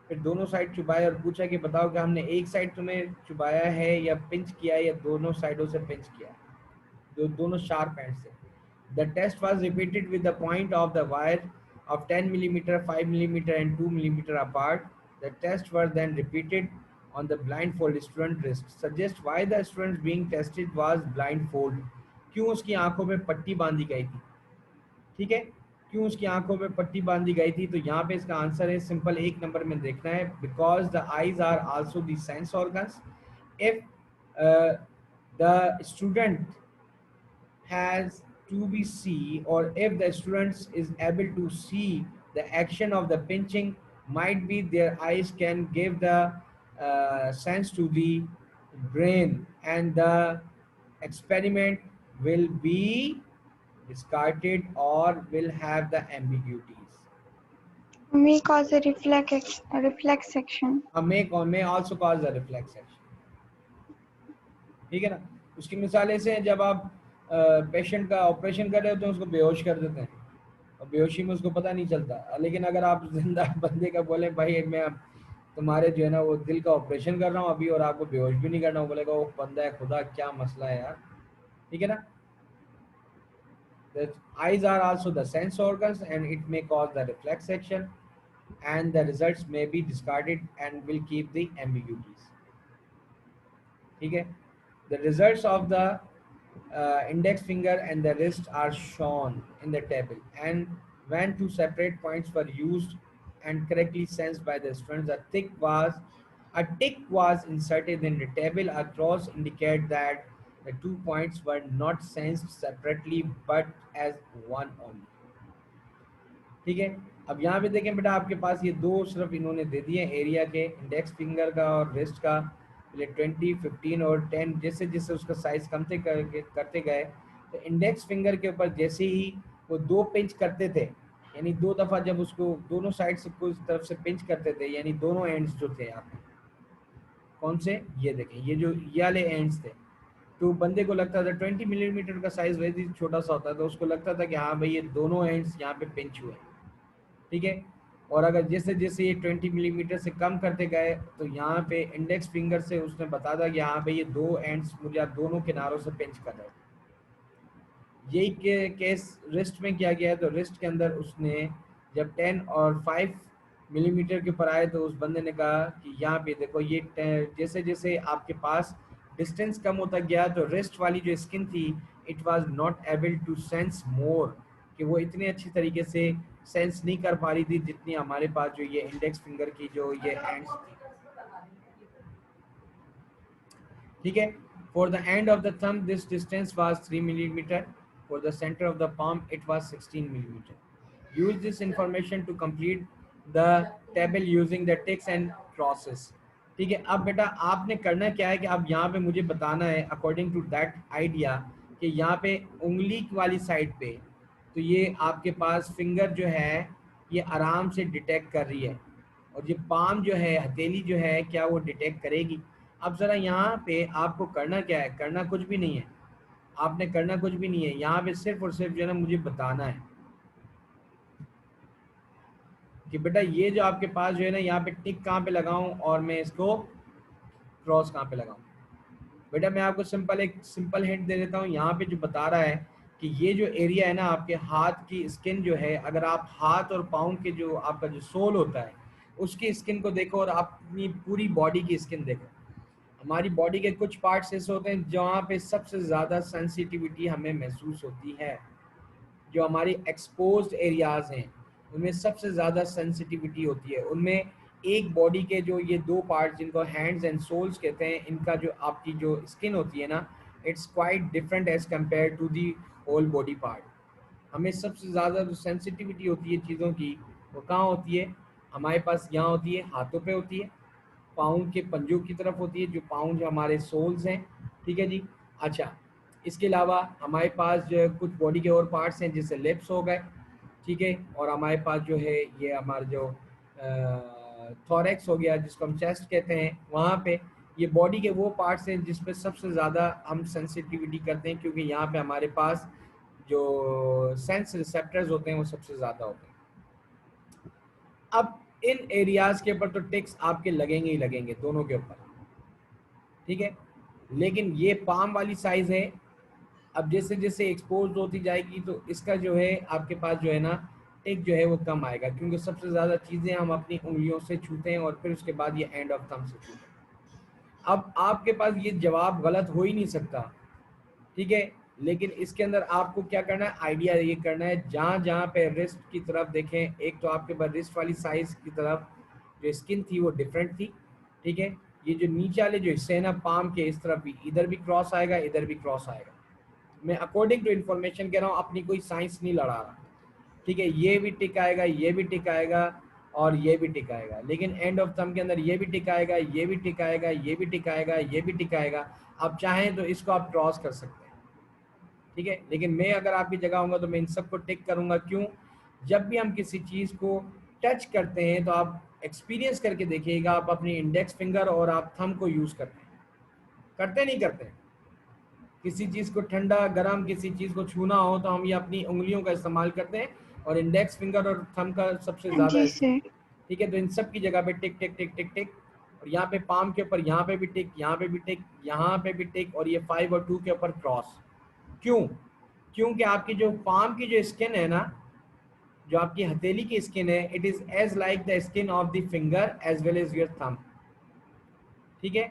फिर दोनों side चुबाए और पूछा कि बताओ कि हमने एक साइड तुम्हें चुबाया है या पिंच किया है या दोनों साइडों से पिंच किया है, दोनों शार्प एंड से. The test was repeated with the point of the wire of 10 millimeter, 5 millimeter and 2 millimeter apart. The tests were then repeated on the blindfold student wrist. Suggest why the student being tested was blindfold. क्यों उसकी आंखों में पट्टी बांधी गई थी. ठीक है, क्यों उसकी आंखों में पट्टी बांधी गई थी, तो यहाँ पे इसका आंसर है सिंपल, एक नंबर में देखना है. Because the eyes are also the sense organs. If the student has to be see, or if the students is able to see the action of the pinching, might be their eyes can give the sense to the brain and the experiment will be discarded or will have the ambiguities. May cause a reflex action. May also cause the reflex action. ठीक है ना. उसकी मिसाल ऐसे हैं, जब आप patient का ऑपरेशन कर रहे होते हैं उसको बेहोश कर देते हैं, और बेहोशी में उसको पता नहीं चलता। लेकिन अगर आप जिंदा बंदे का बोले भाई मैं तुम्हारे जो है ना वो दिल का ऑपरेशन कर रहा हूँ अभी और आपको बेहोश भी नहीं करना, वो बोलेगा वो बंदा है खुदा, क्या मसला है यार, ठीक है ना। The eyes are also the sense organs and it may cause the reflex action and the results may be discarded and will keep the ambiguities. ठीक है, the results of the index finger and the wrist are shown in the table, and when two separate points were used and correctly sensed by the students, a tick was inserted in the table. A cross indicate that the 2 points were not sensed separately but as one only. ठीक है, अब यहाँ पे देखें बेटा आपके पास ये दो सिर्फ इन्होंने दे दिए एरिया के, इंडेक्स फिंगर का और रिस्ट का। पहले 20, 15 और 10 जैसे जैसे उसका साइज कमते करते गए, तो इंडेक्स फिंगर के ऊपर जैसे ही वो दो पिंच करते थे, यानी दो दफ़ा जब उसको दोनों साइड से कुछ तरफ से पिंच करते थे, यानी दोनों एंड्स जो थे यहाँ पे, कौन से, ये देखें ये जो ये वाले एंड्स थे, तो बंदे को लगता था 20 मिलीमीटर का साइज वैसे छोटा सा होता था, तो उसको लगता था कि हाँ भाई ये दोनों एंड्स यहाँ पे पिंच हुए, ठीक है। और अगर जैसे जैसे ये 20 मिलीमीटर से कम करते गए, तो यहाँ पे इंडेक्स फिंगर से उसने बता था कि हाँ भाई ये दो एंड्स मुझे आप दोनों किनारों से पिंच कर रहे हैं। यही केस रिस्ट में किया गया है, तो रिस्ट के अंदर उसने जब 10 और 5 मिलीमीटर के ऊपर आए, तो उस बंदे ने कहा कि यहाँ पे देखो ये जैसे जैसे आपके पास डिस्टेंस कम होता गया, तो रिस्ट वाली जो स्किन थी it was not able to sense more, कि वो इतने अच्छी तरीके से सेंस नहीं कर पा रही थी जितनी हमारे पास जो ये इंडेक्स फिंगर की जो ये एंड्स थी, ठीक है। For the end of the thumb this distance was 3 millimetre, for the centre of the palm it was 16 millimetre. Use this information to complete the table using the ticks and crosses. ठीक है, अब बेटा आपने करना क्या है कि अब यहाँ पे मुझे बताना है अकॉर्डिंग टू दैट आइडिया कि यहाँ पे उंगली वाली साइड पे, तो ये आपके पास फिंगर जो है ये आराम से डिटेक्ट कर रही है, और ये पाम जो है हथेली जो है क्या वो डिटेक्ट करेगी। अब ज़रा यहाँ पे आपको करना क्या है, करना कुछ भी नहीं है, आपने करना कुछ भी नहीं है, यहाँ पे सिर्फ और सिर्फ जो है ना मुझे बताना है कि बेटा ये जो आपके पास जो है ना यहाँ पे टिक कहाँ पे लगाऊं और मैं इसको क्रॉस कहाँ पे लगाऊं। बेटा मैं आपको एक सिंपल हिंट दे देता हूँ, यहाँ पे जो बता रहा है कि ये जो एरिया है ना आपके हाथ की स्किन जो है, अगर आप हाथ और पाँव के जो आपका जो सोल होता है उसकी स्किन को देखो और अपनी पूरी बॉडी की स्किन देखो। हमारी बॉडी के कुछ पार्ट्स ऐसे होते हैं जहाँ पे सबसे ज़्यादा सेंसिटिविटी हमें महसूस होती है, जो हमारी एक्सपोज्ड एरियाज हैं उनमें सबसे ज़्यादा सेंसिटिविटी होती है। उनमें एक बॉडी के जो ये दो पार्ट जिनको हैंड्स एंड सोल्स कहते हैं, इनका जो आपकी जो स्किन होती है ना it's quite different as compare to the whole body part. हमें सबसे ज़्यादा जो सेंसिटिविटी होती है चीज़ों की वो कहाँ होती है, हमारे पास यहाँ होती है, हाथों पे होती है, पाँव के पंजों की तरफ होती है, जो पाँव जो हमारे सोल्स हैं, ठीक है जी। अच्छा, इसके अलावा हमारे पास जो कुछ बॉडी के और पार्ट्स हैं जैसे लिप्स हो गए, ठीक है, और हमारे पास जो है ये हमारा जो थोरैक्स हो गया जिसको हम चेस्ट कहते हैं, वहाँ पे ये बॉडी के वो पार्ट्स हैं जिस पे सबसे ज़्यादा हम सेंसिटिविटी करते हैं, क्योंकि यहाँ पे हमारे पास जो सेंस रिसेप्टर्स होते हैं वो सबसे ज़्यादा होते हैं। अब इन एरियाज के ऊपर तो टिक्स आपके लगेंगे ही लगेंगे दोनों के ऊपर, ठीक है, लेकिन ये पाम वाली साइज है, अब जैसे जैसे एक्सपोज होती जाएगी तो इसका जो है आपके पास जो है ना टिक जो है वो कम आएगा, क्योंकि सबसे ज़्यादा चीज़ें हम अपनी उंगलियों से छूते हैं और फिर उसके बाद ये एंड ऑफ थंब से छूते हैं। अब आपके पास ये जवाब गलत हो ही नहीं सकता, ठीक है, लेकिन इसके अंदर आपको क्या करना है, आइडिया ये करना है जहाँ जहाँ पे रिस्ट की तरफ देखें, एक तो आपके पास रिस्ट वाली साइज की तरफ जो स्किन थी वो डिफरेंट थी, ठीक है, ये जो नीचे वाले जो हिस्से हैं ना पाम के, इस तरफ भी इधर भी क्रॉस आएगा इधर भी क्रॉस आएगा। मैं अकॉर्डिंग टू इन्फॉर्मेशन कह रहा हूँ, अपनी कोई साइंस नहीं लड़ा रहा, ठीक है, ये भी टिक आएगा ये भी टिक आएगा और ये भी टिक आएगा, लेकिन एंड ऑफ थंब के अंदर ये भी टिक आएगा ये भी टिक आएगा ये भी टिक आएगा ये भी टिक आएगा। आप चाहें तो इसको आप क्रॉस कर सकते हैं, ठीक है, लेकिन मैं अगर आपकी जगह होऊंगा तो मैं इन सबको टिक करूंगा। क्यों, जब भी हम किसी चीज़ को टच करते हैं तो आप एक्सपीरियंस करके देखिएगा, आप अपनी इंडेक्स फिंगर और आप थंब को यूज़ करते नहीं करते, किसी चीज़ को ठंडा गर्म किसी चीज़ को छूना हो तो हम ये अपनी उंगलियों का इस्तेमाल करते हैं, और इंडेक्स फिंगर और थंब का सबसे ज़्यादा जी है। सर। ठीक है, तो इन सब की जगह पे टिक टिक टिक टिक टिक, और यहाँ पे पाम के ऊपर यहाँ पे भी टिक, यहाँ पे भी टिक, यहाँ पे भी टिक, और ये 5 और 2 के ऊपर क्रॉस। क्यों? क्योंकि आपकी जो पाम की जो स्किन है ना, जो आपकी हथेली की स्किन है, it is as like the skin of the finger as well as your thumb. ठीक है,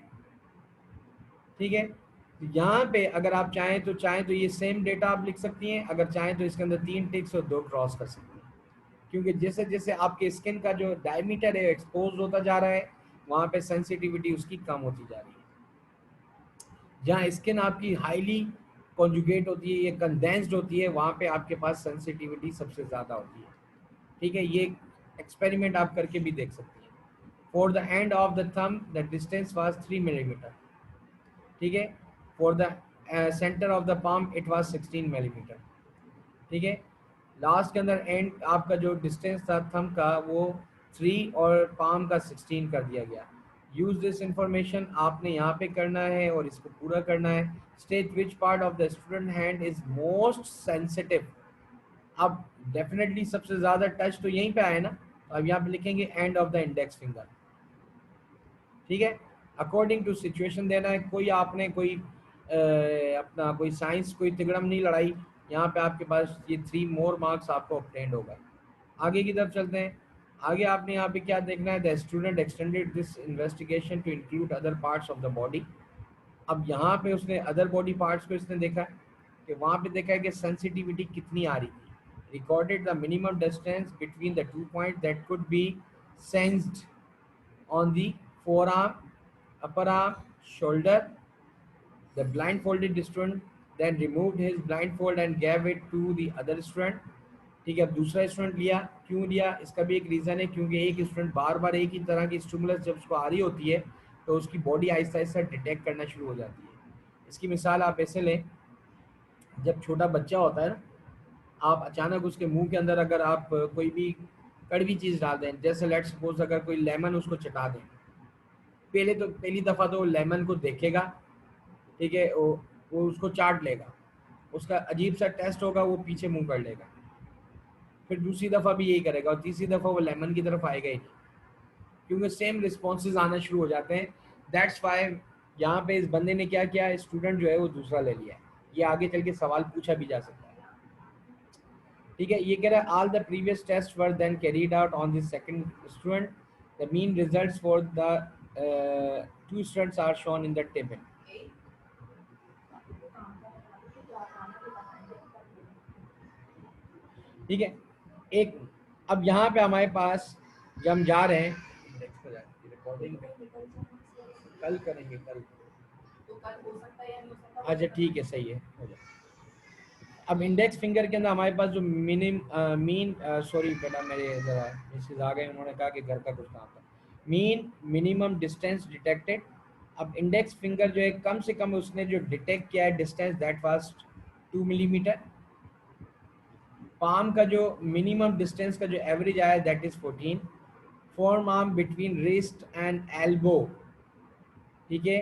ठीक है। तो यहाँ पे अगर आप चाहें तो ये सेम डेटा आप लिख सकती हैं, अगर चाहें तो इसके अंदर 3 टिक्स और 2 क्रॉस कर सकती हैं, क्योंकि जैसे जैसे आपके स्किन का जो डायमीटर है एक्सपोज होता जा रहा है, वहाँ पे सेंसिटिविटी उसकी कम होती जा रही है। जहाँ स्किन आपकी हाईली कॉन्जुगेट होती है, ये कंडेंस्ड होती है, वहाँ पे आपके पास सेंसिटिविटी सबसे ज़्यादा होती है। ठीक है, ये एक्सपेरिमेंट आप करके भी देख सकती हैं। For the end of the thumb the distance was 3 millimetre. ठीक है, for the centre of the palm it was 16 millimetre. ठीक है, लास्ट के अंदर एंड आपका जो डिस्टेंस था थंब का वो 3 और पाम का 16 कर दिया गया। यूज दिस इंफॉर्मेशन, आपने यहाँ पे करना है और इसको पूरा करना है। State which part of the student hand is most sensitive. अब डेफिनेटली सबसे ज़्यादा टच तो यहीं पे आए ना, तो अब यहाँ पे लिखेंगे and of the index finger. ठीक है, अकॉर्डिंग टू सिचुएशन देना है, कोई आपने कोई अपना कोई साइंस कोई तिगड़म नहीं लड़ाई, यहाँ पे आपके पास ये 3 मोर मार्क्स आपको ऑब्टेंड होगा। आगे की तरफ चलते हैं। आगे आपने यहाँ पे क्या देखना है, the student extended this investigation to include other parts of the body. अब यहाँ पे उसने अदर बॉडी पार्ट्स को इसने देखा है कि वहाँ पे देखा है कि सेंसिटिविटी कितनी आ रही थी। Recorded the minimum distance between the 2 point that could be sensed on the forearm, upper arm, shoulder. The blindfolded student then removed his blindfold and gave it to the other student. ठीक है, अब दूसरा student लिया, क्यों लिया इसका भी एक रीज़न है, क्योंकि एक स्टूडेंट बार बार एक ही तरह की स्टिमुलस जब उसको आ रही होती है तो उसकी बॉडी आहिस्ता आहिस्ता डिटेक्ट करना शुरू हो जाती है। इसकी मिसाल आप ऐसे लें, जब छोटा बच्चा होता है ना, आप अचानक उसके मुंह के अंदर अगर आप कोई भी कड़वी चीज़ डाल दें, जैसे लेट्स सपोज अगर कोई लेमन उसको चटा दें, पहली दफ़ा तो लेमन को देखेगा, ठीक है, वो उसको चाट लेगा, उसका अजीब सा टेस्ट होगा, वो पीछे मुंह कर लेगा। फिर दूसरी दफ़ा भी यही करेगा और तीसरी दफ़ा वो लेमन की तरफ आएगा ही नहीं, क्योंकि सेम रिस्पॉन्सेज आना शुरू हो जाते हैं। दैट्स वाई यहाँ पे इस बंदे ने क्या किया, स्टूडेंट जो है वो दूसरा ले लिया है। ये आगे चल के सवाल पूछा भी जा सकता है। ठीक है, ये कह रहा है all the previous test were then carried out on this second student. The mean results for the 2 students are shown in the table. ठीक है, एक अब यहाँ पे हमारे पास जब हम जा रहे हैं रिकॉर्डिंग कल करेंगे, कल अच्छा ठीक है, सही है, हो जाए। अब इंडेक्स फिंगर के अंदर हमारे पास जो सॉरी बेटा मेरे ज़रा मिसेज आ गए, उन्होंने कहा कि घर का कुछ काम था। Mean minimum distance detected. अब इंडेक्स फिंगर जो है कम से कम उसने जो डिटेक्ट किया है distance that was 2 millimetre. Palm का जो मिनिमम डिस्टेंस का जो एवरेज आया that is 14। Form arm between wrist and elbow, ठीक है,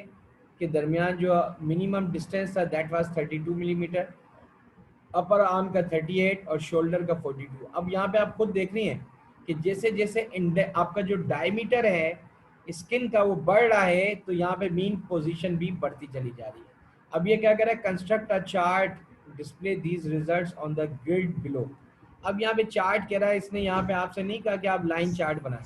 के दरमियान जो मिनिमम डिस्टेंस था that was 32 millimetre. Upper arm का 38 और शोल्डर का 42। अब यहाँ पे आप खुद देख रही हैं कि जैसे जैसे आपका जो डायमीटर है स्किन का वो बढ़ रहा है, तो यहाँ पे मीन पोजीशन भी बढ़ती चली जा रही है। अब ये क्या कर रहा है, construct a chart display these results on the grid below. अब यहाँ पे चार्ट कह रहा है इसने, यहाँ पे आपसे नहीं कहा कि आप लाइन चार्ट बनाएं।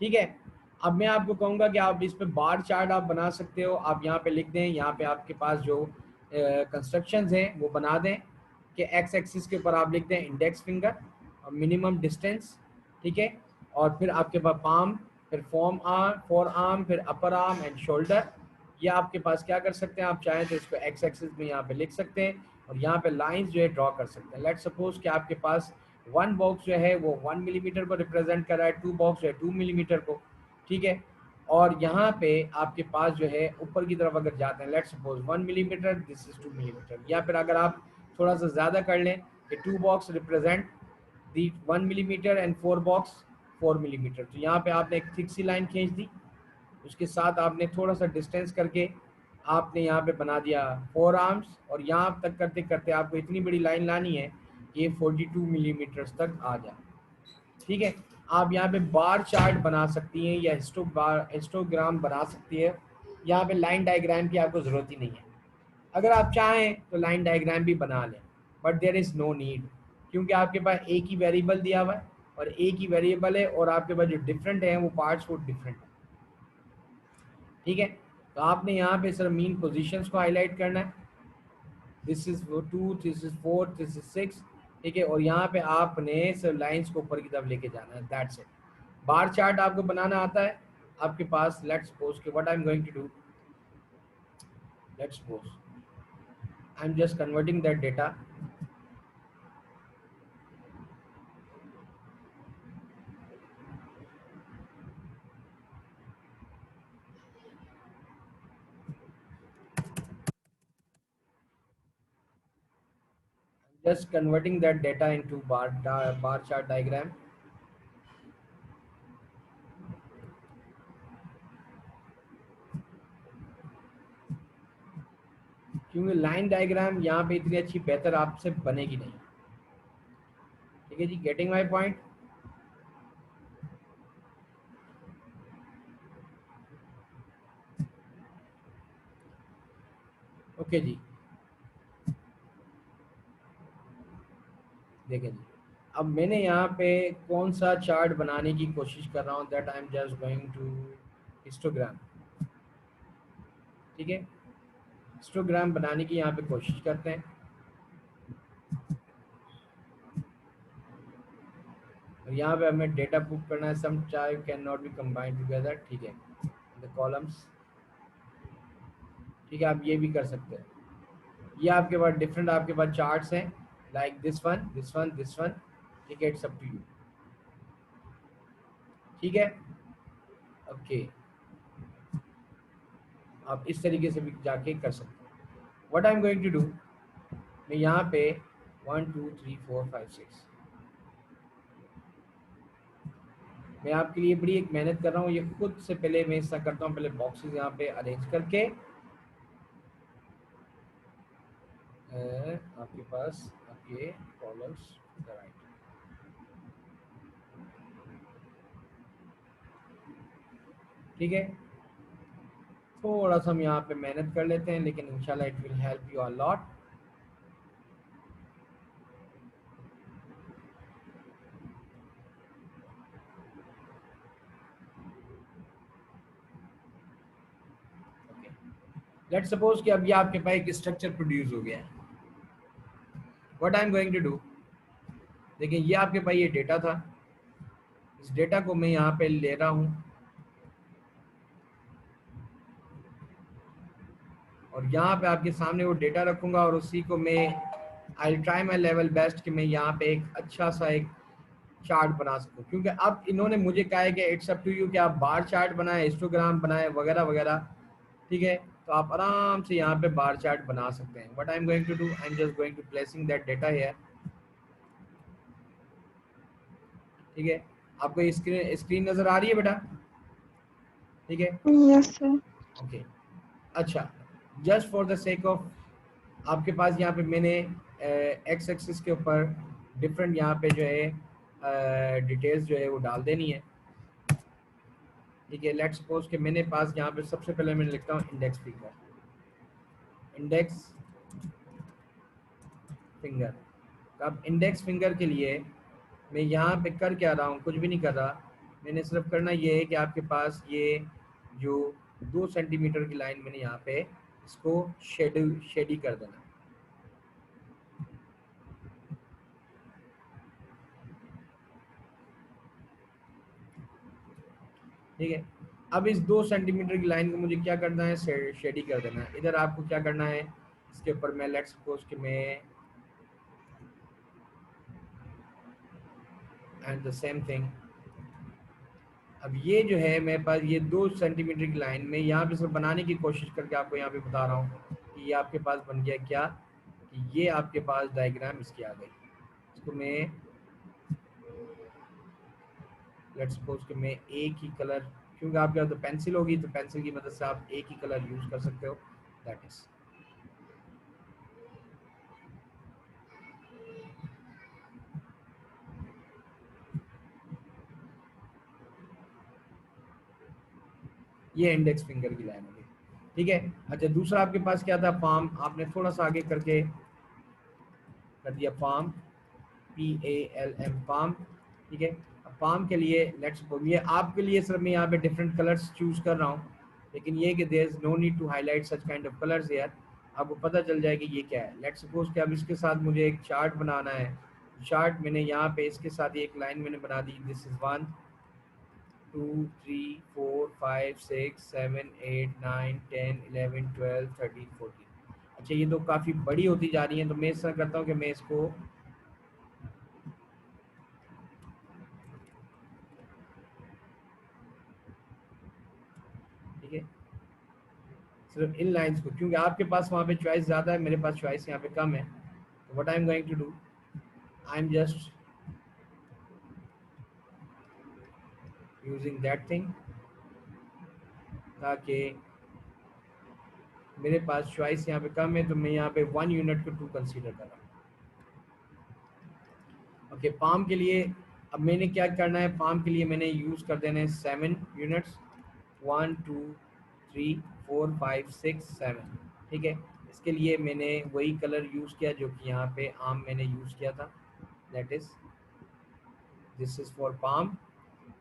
ठीक है, अब मैं आपको कहूँगा कि आप इस पे बार चार्ट आप बना सकते हो। आप यहाँ पे लिख दें, यहाँ पे आपके पास जो कंस्ट्रक्शंस हैं वो बना दें कि एक्स एक्सिस के ऊपर आप लिख दें इंडेक्स फिंगर और मिनिमम डिस्टेंस। ठीक है, और फिर आपके पास पाम, फिर फोर आर्म, फिर अपर आर्म एंड शोल्डर। ये आपके पास क्या कर सकते हैं, आप चाहें तो इसको एक्स एक्सिस में यहाँ पे लिख सकते हैं और यहाँ पे लाइंस जो है ड्रॉ कर सकते हैं। लेट्स सपोज कि आपके पास 1 बॉक्स जो है वो 1 मिलीमीटर को रिप्रेजेंट कर रहा है, 2 बॉक्स जो है 2 मिलीमीटर को। ठीक है, और यहाँ पे आपके पास जो है ऊपर की तरफ अगर जाते हैं, let's suppose 1 millimetre, this is 2 millimetre, या फिर अगर आप थोड़ा सा ज़्यादा कर लें कि 2 box represent the 1 millimetre and 4 box 4 millimetre. तो यहाँ पे आपने एक थिक सी लाइन खींच दी, उसके साथ आपने थोड़ा सा डिस्टेंस करके आपने यहाँ पे बना दिया 4 आर्म्स, और यहाँ तक करते करते आपको इतनी बड़ी लाइन लानी है ये 42 मिलीमीटर तक आ जाए। ठीक है, आप यहाँ पे बार चार्ट बना सकती हैं या हिस्टोग्राम बना सकती है। यहाँ पे लाइन डायग्राम की आपको ज़रूरत ही नहीं है। अगर आप चाहें तो लाइन डायग्राम भी बना लें, but there is no need, क्योंकि आपके पास एक ही वेरिएबल दिया हुआ है और एक ही वेरिएबल है, और आपके पास जो डिफरेंट है वो पार्ट्स वो डिफरेंट है। ठीक है, तो आपने यहाँ पे सर मीन पोजीशंस को हाईलाइट करना है। This is 2, this is 4, this is 6। ठीक है, और यहाँ पे आपने सर लाइंस को ऊपर की तरफ लेके जाना है, दैट्स इट। बार चार्ट आपको बनाना आता है आपके पास। लेट्स सपोज कि what I am going to do, let's suppose I am just converting that data. Just converting that data into bar chart diagram. क्योंकि लाइन डायग्राम यहाँ पे इतनी अच्छी बेहतर आपसे बनेगी नहीं। ठीक है जी, गेटिंग माय पॉइंट। ओके जी, देखें जी, अब मैंने यहाँ पे कौन सा चार्ट बनाने की कोशिश कर रहा हूँ, that I am just going to histogram. ठीक है, हिस्टोग्राम बनाने की यहाँ पे कोशिश करते हैं, और यहाँ पे हमें डेटा पुट करना है। Some chart can not be combined together. ठीक है, द कॉलम्स। ठीक है, आप ये भी कर सकते हैं। ये आपके पास डिफरेंट आपके पास चार्ट्स हैं, like this one, this one, this one. ठीक है, इट्स अप टू यू। ठीक है, ओके, आप इस तरीके से भी जाके कर सकते हैं। What I am going to do, मैं यहाँ पे 1 2 3 4 5 6, मैं आपके लिए बड़ी एक मेहनत कर रहा हूँ। ये खुद से पहले मैं ऐसा करता हूँ, पहले बॉक्सेस यहाँ पे अरेंज करके आपके पास आपके कॉलम्स राइट। ठीक है, थोड़ा सा हम यहाँ पे मेहनत कर लेते हैं, लेकिन इंशाल्लाह it will help you a lot. Let's suppose कि अब ये आपके पास एक स्ट्रक्चर प्रोड्यूस हो गया है। What I am going to do, देखिए ये आपके पास ये डेटा था, इस डेटा को मैं यहाँ पे ले रहा हूँ, और यहाँ पे आपके सामने वो डेटा रखूँगा, और उसी को मैं I try my level best कि मैं यहाँ पे एक अच्छा सा एक चार्ट बना सकूँ। क्योंकि अब इन्होंने मुझे कहा है कि इट्स अप टू यू कि आप बार चार्ट बनाएं, हिस्टोग्राम बनाएं, वगैरह वगैरह। ठीक है, तो आप आराम से यहाँ पे बार चार्ट बना सकते हैं। What I am going to do, I am just going to placing that data here. ठीक है, आपको स्क्रीन स्क्रीन नज़र आ रही है बेटा? ठीक है, Yes, sir. ओके, अच्छा, just for the sake of, आपके पास यहाँ पे मैंने एक्स एक्सिस के ऊपर डिफरेंट यहाँ पे जो है डिटेल्स जो है वो डाल देनी है। ठीक है, लेट्स सपोज कि मैंने पास यहाँ पे सबसे पहले मैं लिखता हूँ इंडेक्स फिंगर, इंडेक्स फिंगर। अब इंडेक्स फिंगर के लिए मैं यहाँ पे कर क्या रहा हूँ, कुछ भी नहीं कर रहा। मैंने सिर्फ करना ये है कि आपके पास ये जो 2 सेंटीमीटर की लाइन मैंने यहाँ पे इसको शेडी कर देना। ठीक है, अब इस 2 सेंटीमीटर की लाइन को मुझे क्या करना है, शेडी कर देना है। इधर आपको क्या करना है, इसके ऊपर मैं लेट्स सपोज कि मैं एंड द सेम थिंग। अब ये जो है मेरे पास ये 2 सेंटीमीटर की लाइन में यहाँ पे सिर्फ बनाने की कोशिश करके आपको यहाँ पे बता रहा हूँ कि ये आपके पास बन गया क्या, कि ये आपके पास डायग्राम इसकी आ गई। इसको मैं लेट्स सपोज कि मैं एक ही कलर, क्योंकि आपके पास तो पेंसिल होगी तो पेंसिल की मदद से आप एक ही कलर यूज कर सकते हो, दैट इज। ये इंडेक्स फिंगर की लाइन होगी, ठीक है। अच्छा, दूसरा आपके पास क्या था, पाम, आपने थोड़ा सा आगे करके कर दिया पाम, PALM पाम, ठीक है। अब पाम के लिए लेट्स ये आपके लिए सिर्फ मैं यहाँ पे डिफरेंट कलर्स चूज कर रहा हूँ, लेकिन ये कि there is no need to highlight such kind of colours यार, आपको पता चल जाए कि ये क्या है। लेट्स सपोज कि अब इसके साथ मुझे एक चार्ट बनाना है, चार्ट मैंने यहाँ पे इसके साथ एक लाइन मैंने बना दी, दिस इज 1 2 3 4 5 6 7 8 9 10 11 12 13 14। अच्छा, ये तो काफ़ी बड़ी होती जा रही है, तो मैं इस तरह करता हूँ कि मैं इसको, ठीक है, सिर्फ इन लाइंस को, क्योंकि आपके पास वहाँ पे चॉइस ज़्यादा है, मेरे पास चॉइस यहाँ पे कम है, तो what I am going to do, I am just using that thing, ताकि मेरे पास चॉइस यहाँ पे कम है, तो मैं यहाँ पे 1 यूनिट को 2 कंसीडर कर रहा हूँ। ओके, पाम के लिए अब मैंने क्या करना है, पाम के लिए मैंने यूज़ कर देना है 7 यूनिट्स, 1 2 3 4 5 6 7, ठीक है। इसके लिए मैंने वही कलर यूज़ किया जो कि यहाँ पे आम मैंने यूज़ किया था, that is this is for palm,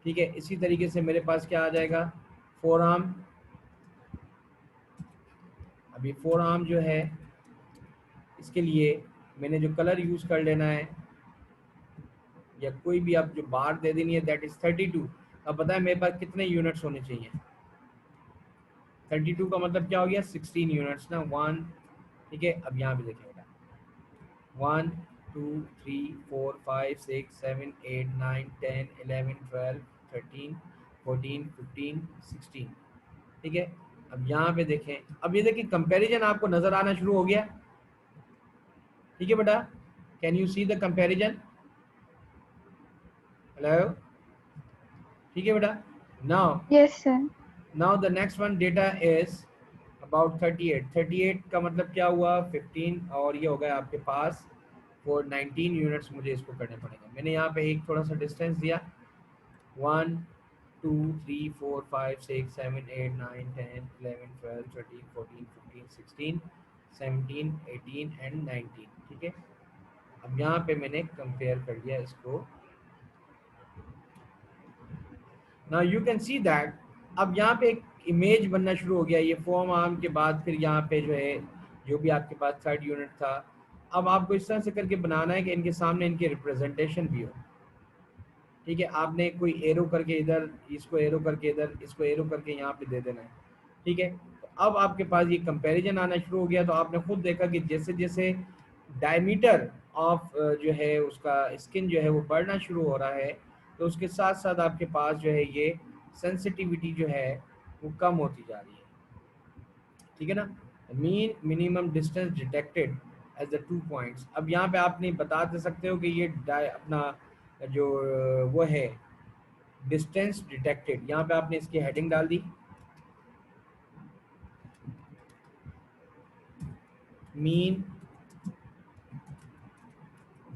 ठीक है। इसी तरीके से मेरे पास क्या आ जाएगा, फोर आर्म। अभी फोर आर्म जो है, इसके लिए मैंने जो कलर यूज़ कर लेना है, या कोई भी आप जो बार दे देनी है, दैट इज़ 32। अब बताएं मेरे पास कितने यूनिट्स होने चाहिए, 32 का मतलब क्या हो गया, 16 यूनिट्स ना, 1, ठीक है। अब यहाँ पे देखिएगा 1 2 3 4 5 6 7 8 9 10 11 12 13 14 15 16, ठीक है। अब यहाँ पे देखें, अब ये देखिए कंपैरिजन आपको नजर आना शुरू हो गया, ठीक है बेटा, can you see the comparison, hello, ठीक है बेटा। Now Yes, sir. Now the next one data is about 38, 38 का मतलब क्या हुआ, 15, और ये हो गया आपके पास फॉर 19 यूनिट्स, मुझे इसको करने पड़ेंगे। मैंने यहाँ पे एक थोड़ा सा डिस्टेंस दिया, 1 2 3 4 5 6 7 8 9 10 11 12 13 14 15 16 17 18 एंड 19, ठीक है। अब यहाँ पे मैंने कंपेयर कर लिया इसको, now you can see that अब यहाँ पे एक इमेज बनना शुरू हो गया, ये फॉर्म आर्म के बाद फिर यहाँ पे जो है जो भी आपके पास थर्ड यूनिट था, अब आपको इस तरह से करके बनाना है कि इनके सामने इनकी रिप्रेजेंटेशन भी हो, ठीक है। आपने कोई एरो करके इधर, इसको एरो करके इधर, इसको एरो करके यहाँ पे दे देना है, ठीक है। तो अब आपके पास ये कंपैरिजन आना शुरू हो गया, तो आपने खुद देखा कि जैसे जैसे डायमीटर ऑफ जो है उसका स्किन जो है वो बढ़ना शुरू हो रहा है, तो उसके साथ साथ आपके पास जो है ये सेंसिटिविटी जो है वो कम होती जा रही है, ठीक है ना। Mean minimum distance detected as the 2 points. अब यहाँ पे आप नहीं बता दे सकते हो कि ये अपना जो वो है डिस्टेंस डिटेक्टेड, यहाँ पे आपने इसकी हेडिंग डाल दी, mean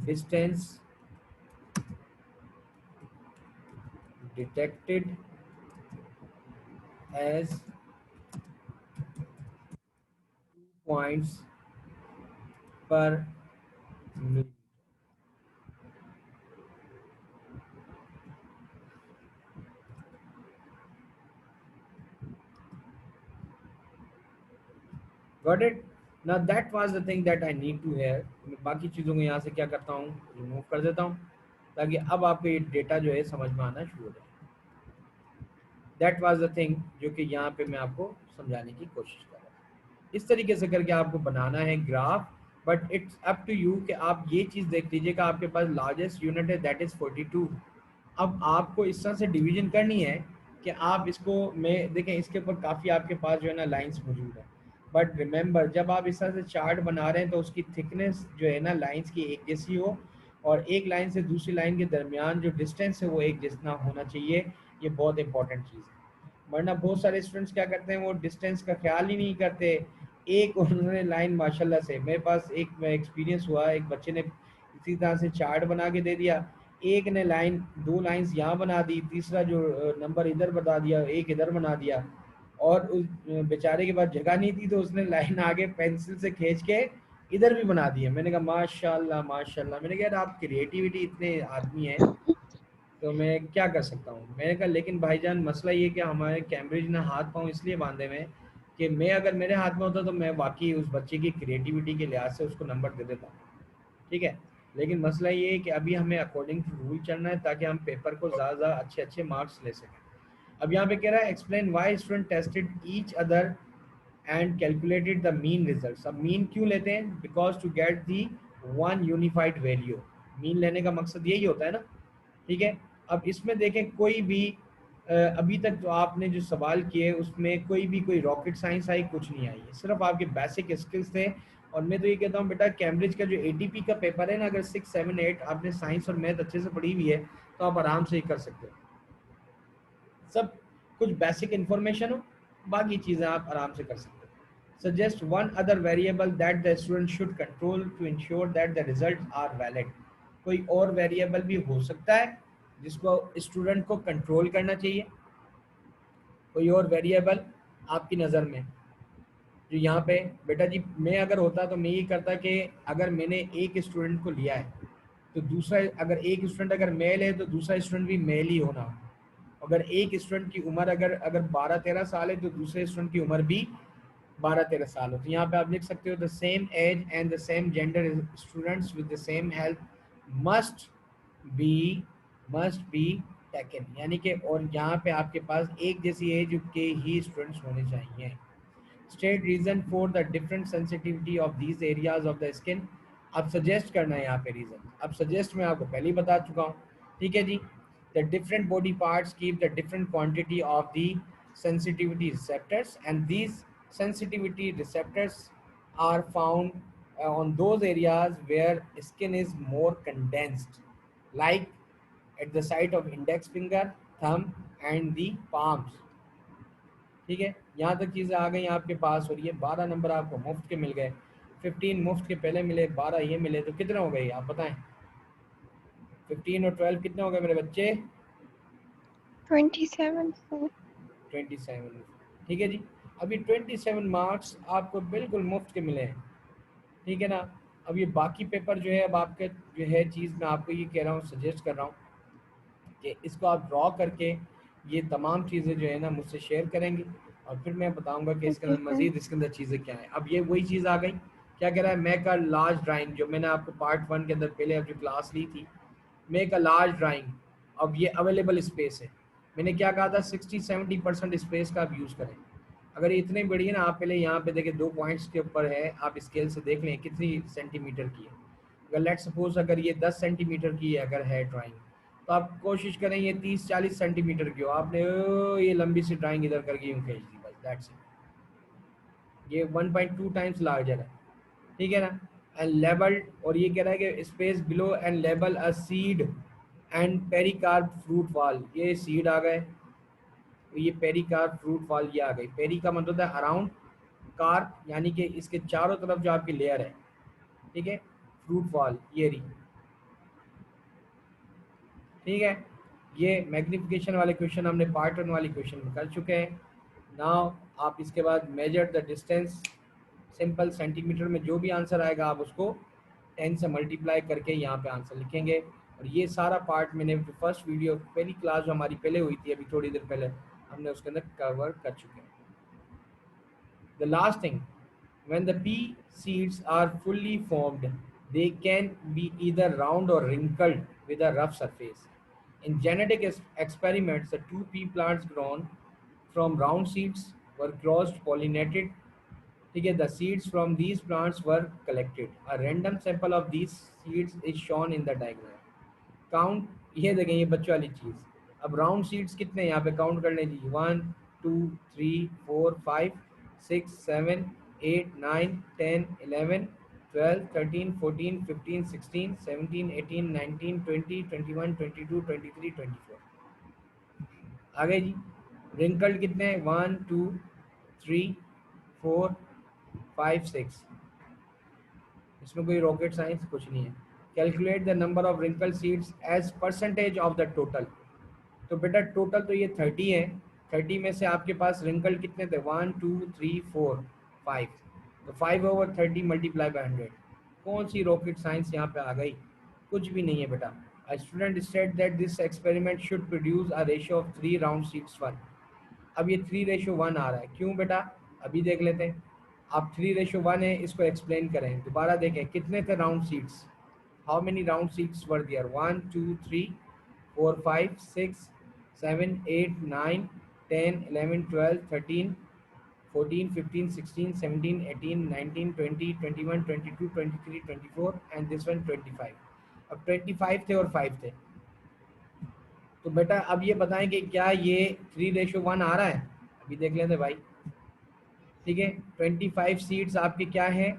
distance detected as points per minute. Got it, ना that was the thing that I need to hear. मैं बाकी चीज़ों को यहाँ से क्या करता हूँ, रिमूव कर देता हूँ, ताकि अब आपको ये डेटा जो है समझ में आना शुरू हो जाए। दैट वाज द थिंग जो कि यहाँ पे मैं आपको समझाने की कोशिश कर रहा हूँ। इस तरीके से करके आपको बनाना है graph, but it's up to you कि आप ये चीज़ देख लीजिएगा, आपके पास लार्जेस्ट यूनिट है दैट इज़ 42। अब आपको इस तरह से डिवीजन करनी है कि आप इसको, मैं देखें इसके ऊपर काफ़ी आपके पास जो है ना लाइंस मौजूद है, बट रिमेंबर जब आप इस तरह से चार्ट बना रहे हैं तो उसकी थिकनेस जो है ना लाइंस की एक जैसी हो, और एक लाइन से दूसरी लाइन के दरमियान जो डिस्टेंस है वो एक जैसा होना चाहिए। ये बहुत इंपॉर्टेंट चीज़ है, वरना बहुत सारे स्टूडेंट्स क्या करते हैं, वो डिस्टेंस का ख्याल ही नहीं करते। एक उन्होंने लाइन, माशाल्लाह से मेरे पास एक एक्सपीरियंस हुआ, एक बच्चे ने इसी तरह से चार्ट बना के दे दिया, एक ने लाइन, दो लाइंस यहाँ बना दी, तीसरा जो नंबर इधर बता दिया, एक इधर बना दिया, और उस बेचारे के पास जगह नहीं थी, तो उसने लाइन आगे पेंसिल से खींच के इधर भी बना दी है। मैंने कहा माशाल्लाह माशाल्लाह। मैंने कहा यार आप क्रिएटिविटी इतने आदमी हैं, तो मैं क्या कर सकता हूँ। मैंने कहा लेकिन भाईजान मसला ये कि हमारे कैम्ब्रिज ने हाथ पाँव इसलिए बांधे हुए हैं कि मैं अगर मेरे हाथ में होता तो मैं वाकई उस बच्चे की क्रिएटिविटी के लिहाज से उसको नंबर दे देता। ठीक है, लेकिन मसला ये है कि अभी हमें अकॉर्डिंग टू रूल चलना है ताकि हम पेपर को ज़्यादा अच्छे अच्छे मार्क्स ले सकें। अब यहाँ पे कह रहा है explain why student tested each other and calculated the mean result. अब मीन क्यों लेते हैं? Because to get the one unified value. Mean लेने का मकसद यही होता है ना। ठीक है, अब इसमें देखें कोई भी अभी तक जो आपने जो सवाल किए उसमें कोई भी कोई रॉकेट साइंस आई कुछ नहीं आई है, सिर्फ आपके बेसिक स्किल्स थे। और मैं तो ये कहता हूँ बेटा, कैम्ब्रिज का जो एटीपी का पेपर है ना, अगर 6, 7, 8 आपने साइंस और मैथ अच्छे से पढ़ी हुई है तो आप आराम से ही कर सकते हो। सब कुछ बेसिक इन्फॉर्मेशन हो, बाकी चीज़ें आप आराम से कर सकते हो। Suggest one other variable that the student should control to ensure that the result are valid. कोई और वेरिएबल भी हो सकता है जिसको स्टूडेंट को कंट्रोल करना चाहिए। कोई और वेरिएबल आपकी नज़र में जो यहाँ पे, बेटा जी मैं अगर होता तो मैं ये करता कि अगर मैंने एक स्टूडेंट को लिया है तो दूसरा, अगर एक स्टूडेंट अगर मेल है तो दूसरा स्टूडेंट भी मेल ही होना। अगर एक स्टूडेंट की उम्र अगर अगर 12, 13 साल है तो दूसरे स्टूडेंट की उम्र भी 12, 13 साल हो। तो यहाँ पे आप लिख सकते हो the same age and the same gender students with the same health must be must be taken, यानी कि और यहाँ पे आपके पास एक जैसी एज के ही स्टूडेंट्स होने चाहिए। State reason for the different sensitivity of these areas of the skin. अब सजेस्ट करना है यहाँ पे रीजन। अब सजेस्ट मैं आपको पहले ही बता चुका हूँ। ठीक है जी, the different body parts keep the different quantity of the sensitivity receptors, and these sensitivity receptors are found on those areas where skin is more condensed, like at the site of index finger, thumb and the palms। ठीक है, यहाँ तक चीज़ें आ गई आपके पास। और ये 12 number आपको मुफ्त के मिल गए। 15 मुफ्त के पहले मिले, 12 ये मिले, तो कितने हो गए आप बताएं? 15 और 12 कितने हो गए मेरे बच्चे? 27 sir. 27। ठीक है जी, अभी 27 मार्क्स आपको बिल्कुल मुफ्त के मिले हैं। ठीक है ना। अब ये बाकी पेपर जो है, अब आपके जो है चीज़ मैं आपको ये कह रहा हूँ, सजेस्ट कर रहा हूँ कि इसको आप ड्रॉ करके ये तमाम चीज़ें जो है ना मुझसे शेयर करेंगे, और फिर मैं बताऊंगा कि इसके Okay अंदर sir. मज़ीद इसके अंदर चीज़ें क्या हैं। अब ये वही चीज़ आ गई, क्या कह रहा है, मेक अ लार्ज ड्राइंग, जो मैंने आपको पार्ट 1 के अंदर पहले अब जो क्लास ली थी, मेक अ लार्ज ड्राइंग। अब ये अवेलेबल स्पेस है, मैंने क्या कहा था, 60-70% स्पेस का आप यूज़ करें। अगर ये इतनी बड़ी है ना, आप पहले यहाँ पे देखें 2 पॉइंट्स के ऊपर है, आप स्केल से देख लें कितनी सेंटीमीटर की है। अगर लेट सपोज अगर ये 10 सेंटीमीटर की अगर है ड्राइंग, तो आप कोशिश करें ये 30-40 सेंटीमीटर की हो। आपने ये लंबी सी ड्राइंग इधर करके यूँ खींच दी, बस दैट्स इट। ये 1.2 टाइम्स लार्जर है। ठीक है ना। एंड लेबल, और ये कह रहा है कि space below and label a seed and pericarp fruit wall. ये सीड आ गए, ये पेरिकार्प फ्रूट वॉल ये आ गई। पेरी का मतलब है अराउंड, कार्प यानी कि इसके चारों तरफ जो आपकी लेयर है। ठीक है, फ्रूट वॉल ये रही। ठीक है, ये मैग्निफिकेशन वाले क्वेश्चन हमने पार्ट 1 वाली क्वेश्चन में कर चुके हैं। नाउ आप इसके बाद measure the distance, simple centimetre में जो भी आंसर आएगा आप उसको 10 से मल्टीप्लाई करके यहाँ पे आंसर लिखेंगे। और ये सारा पार्ट मैंने फर्स्ट वीडियो पहली क्लास जो हमारी पहले हुई थी अभी थोड़ी देर पहले, हमने उसके अंदर कवर कर चुके हैं। The last thing, when the pea seeds are fully formed, they can be either round or wrinkled with a rough surface. In genetic experiments, the two pea plants grown from round seeds were cross pollinated. Okay, the seeds from these plants were collected. A random sample of these seeds is shown in the diagram. Count, ये देखें ये बच्चों वाली चीज़। अब round seats कितने यहाँ पे count कर लीजिए, 1, 2, 3, 4, 5, 6, 7, 8, 9, 10, 11, 12, 13, 14, 15, 16, 17, 18, 19, 20, 21, 22, 23, 24। आगे जी, रिंकल्ड कितने, 1, 2, 3, 4, 5, 6। इसमें कोई रॉकेट साइंस कुछ नहीं है। Calculate the number of wrinkle seeds as percentage of the total. तो बेटा टोटल तो ये 30 है, 30 में से आपके पास रिंकल कितने थे? 1 2 3 4 5। तो 5/30 मल्टीप्लाई बाय 100। कौन सी रॉकेट साइंस यहाँ पे आ गई? कुछ भी नहीं है बेटा। A student said that this experiment should produce a ratio of 3 round seeds 1। अब ये 3:1 आ रहा है, क्यों बेटा? अभी देख लेते हैं। अब 3:1 है, इसको एक्सप्लेन करें। दोबारा देखें कितने थे round seeds. How many round seeds were there? 1 2 3 4 5 6 7 8 9 10 11 12 13 14 15 16 17 18 19 20 21 22 23 24 and this one 25। अब 25 थे और 5 थे। तो बेटा अब ये बताएं कि क्या ये 3:1 आ रहा है? अभी देख लेते भाई। ठीक है, 25 सीड्स आपके क्या हैं?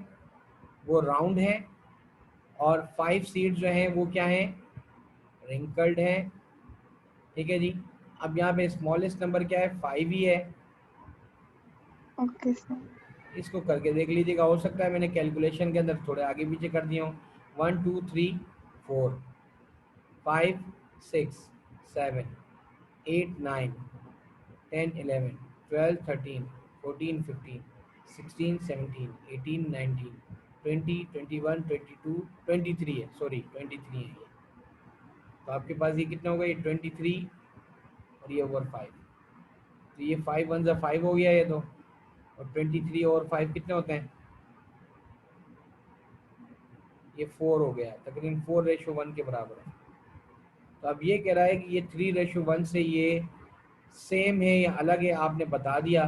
वो राउंड हैं, और 5 सीड्स जो हैं वो क्या हैं? रिंकल्ड हैं। ठीक है जी। अब यहाँ पे स्मॉलेस्ट नंबर क्या है? 5 ही है। Okay sir. इसको करके देख लीजिएगा, हो सकता है मैंने कैलकुलेशन के अंदर थोड़े आगे पीछे कर दिया हूँ। 1 2 3 4 5 6 7 8 9 10 11 12 13 14 15 16 17 18 19 20 21 22 23 है, सॉरी 23 है ये। तो आपके पास ये कितना होगा? ये 23 और ये ओवर 5। तो ये 5 1 जा 5 हो गया ये तो, और 23 और 5 कितने होते हैं? ये 4 हो गया, तकरीबन 4:1 के बराबर है। तो अब ये कह रहा है कि ये 3:1 से ये सेम है या अलग है, आपने बता दिया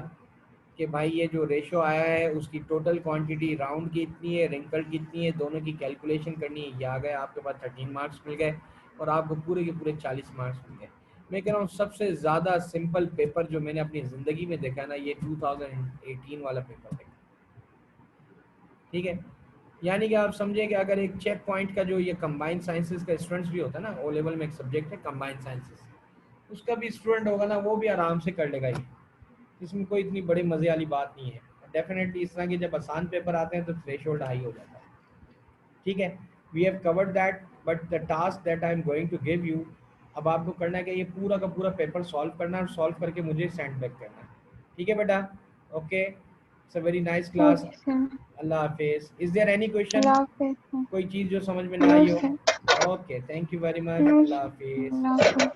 कि भाई ये जो रेशो आया है उसकी टोटल क्वांटिटी राउंड की इतनी है, रिंकल की इतनी है, दोनों की कैलकुलेशन करनी है। ये आ गए आपके पास 13 मार्क्स मिल गए, और आपको पूरे के पूरे 40 मार्क्स मिल गए। मैं कह रहा हूँ सबसे ज़्यादा सिंपल पेपर जो मैंने अपनी ज़िंदगी में देखा ना, ये 2018 वाला पेपर देखा। ठीक है, यानी कि आप समझे कि अगर एक चेक पॉइंट का जो ये कंबाइंड साइंसेज का स्टूडेंट्स भी होता है ना, ओ लेवल में एक सब्जेक्ट है कंबाइंड साइंसेज, उसका भी स्टूडेंट होगा ना, वो भी आराम से कर लेगा ये। इसमें कोई इतनी बड़ी मज़े वाली बात नहीं है। डेफिनेटली इस तरह के जब आसान पेपर आते हैं तो थ्रेशोल्ड हाई हो जाता है। ठीक है, we have covered that, but the task that I am going to give you, अब आपको करना है कि ये पूरा का पूरा पेपर सॉल्व करना है, और सॉल्व करके मुझे सेंड बैक करना है। ठीक है बेटा? Okay, it's a very nice class. Okay sir. अल्लाह हाफिज़। Is there any question? अल्लाह हाफिज़ सर। कोई चीज़ जो समझ में ना नो आई हो? Sir. Okay, thank you very much. No अल्लाह सर। हाफिज़। अल्लाह हाफिज़।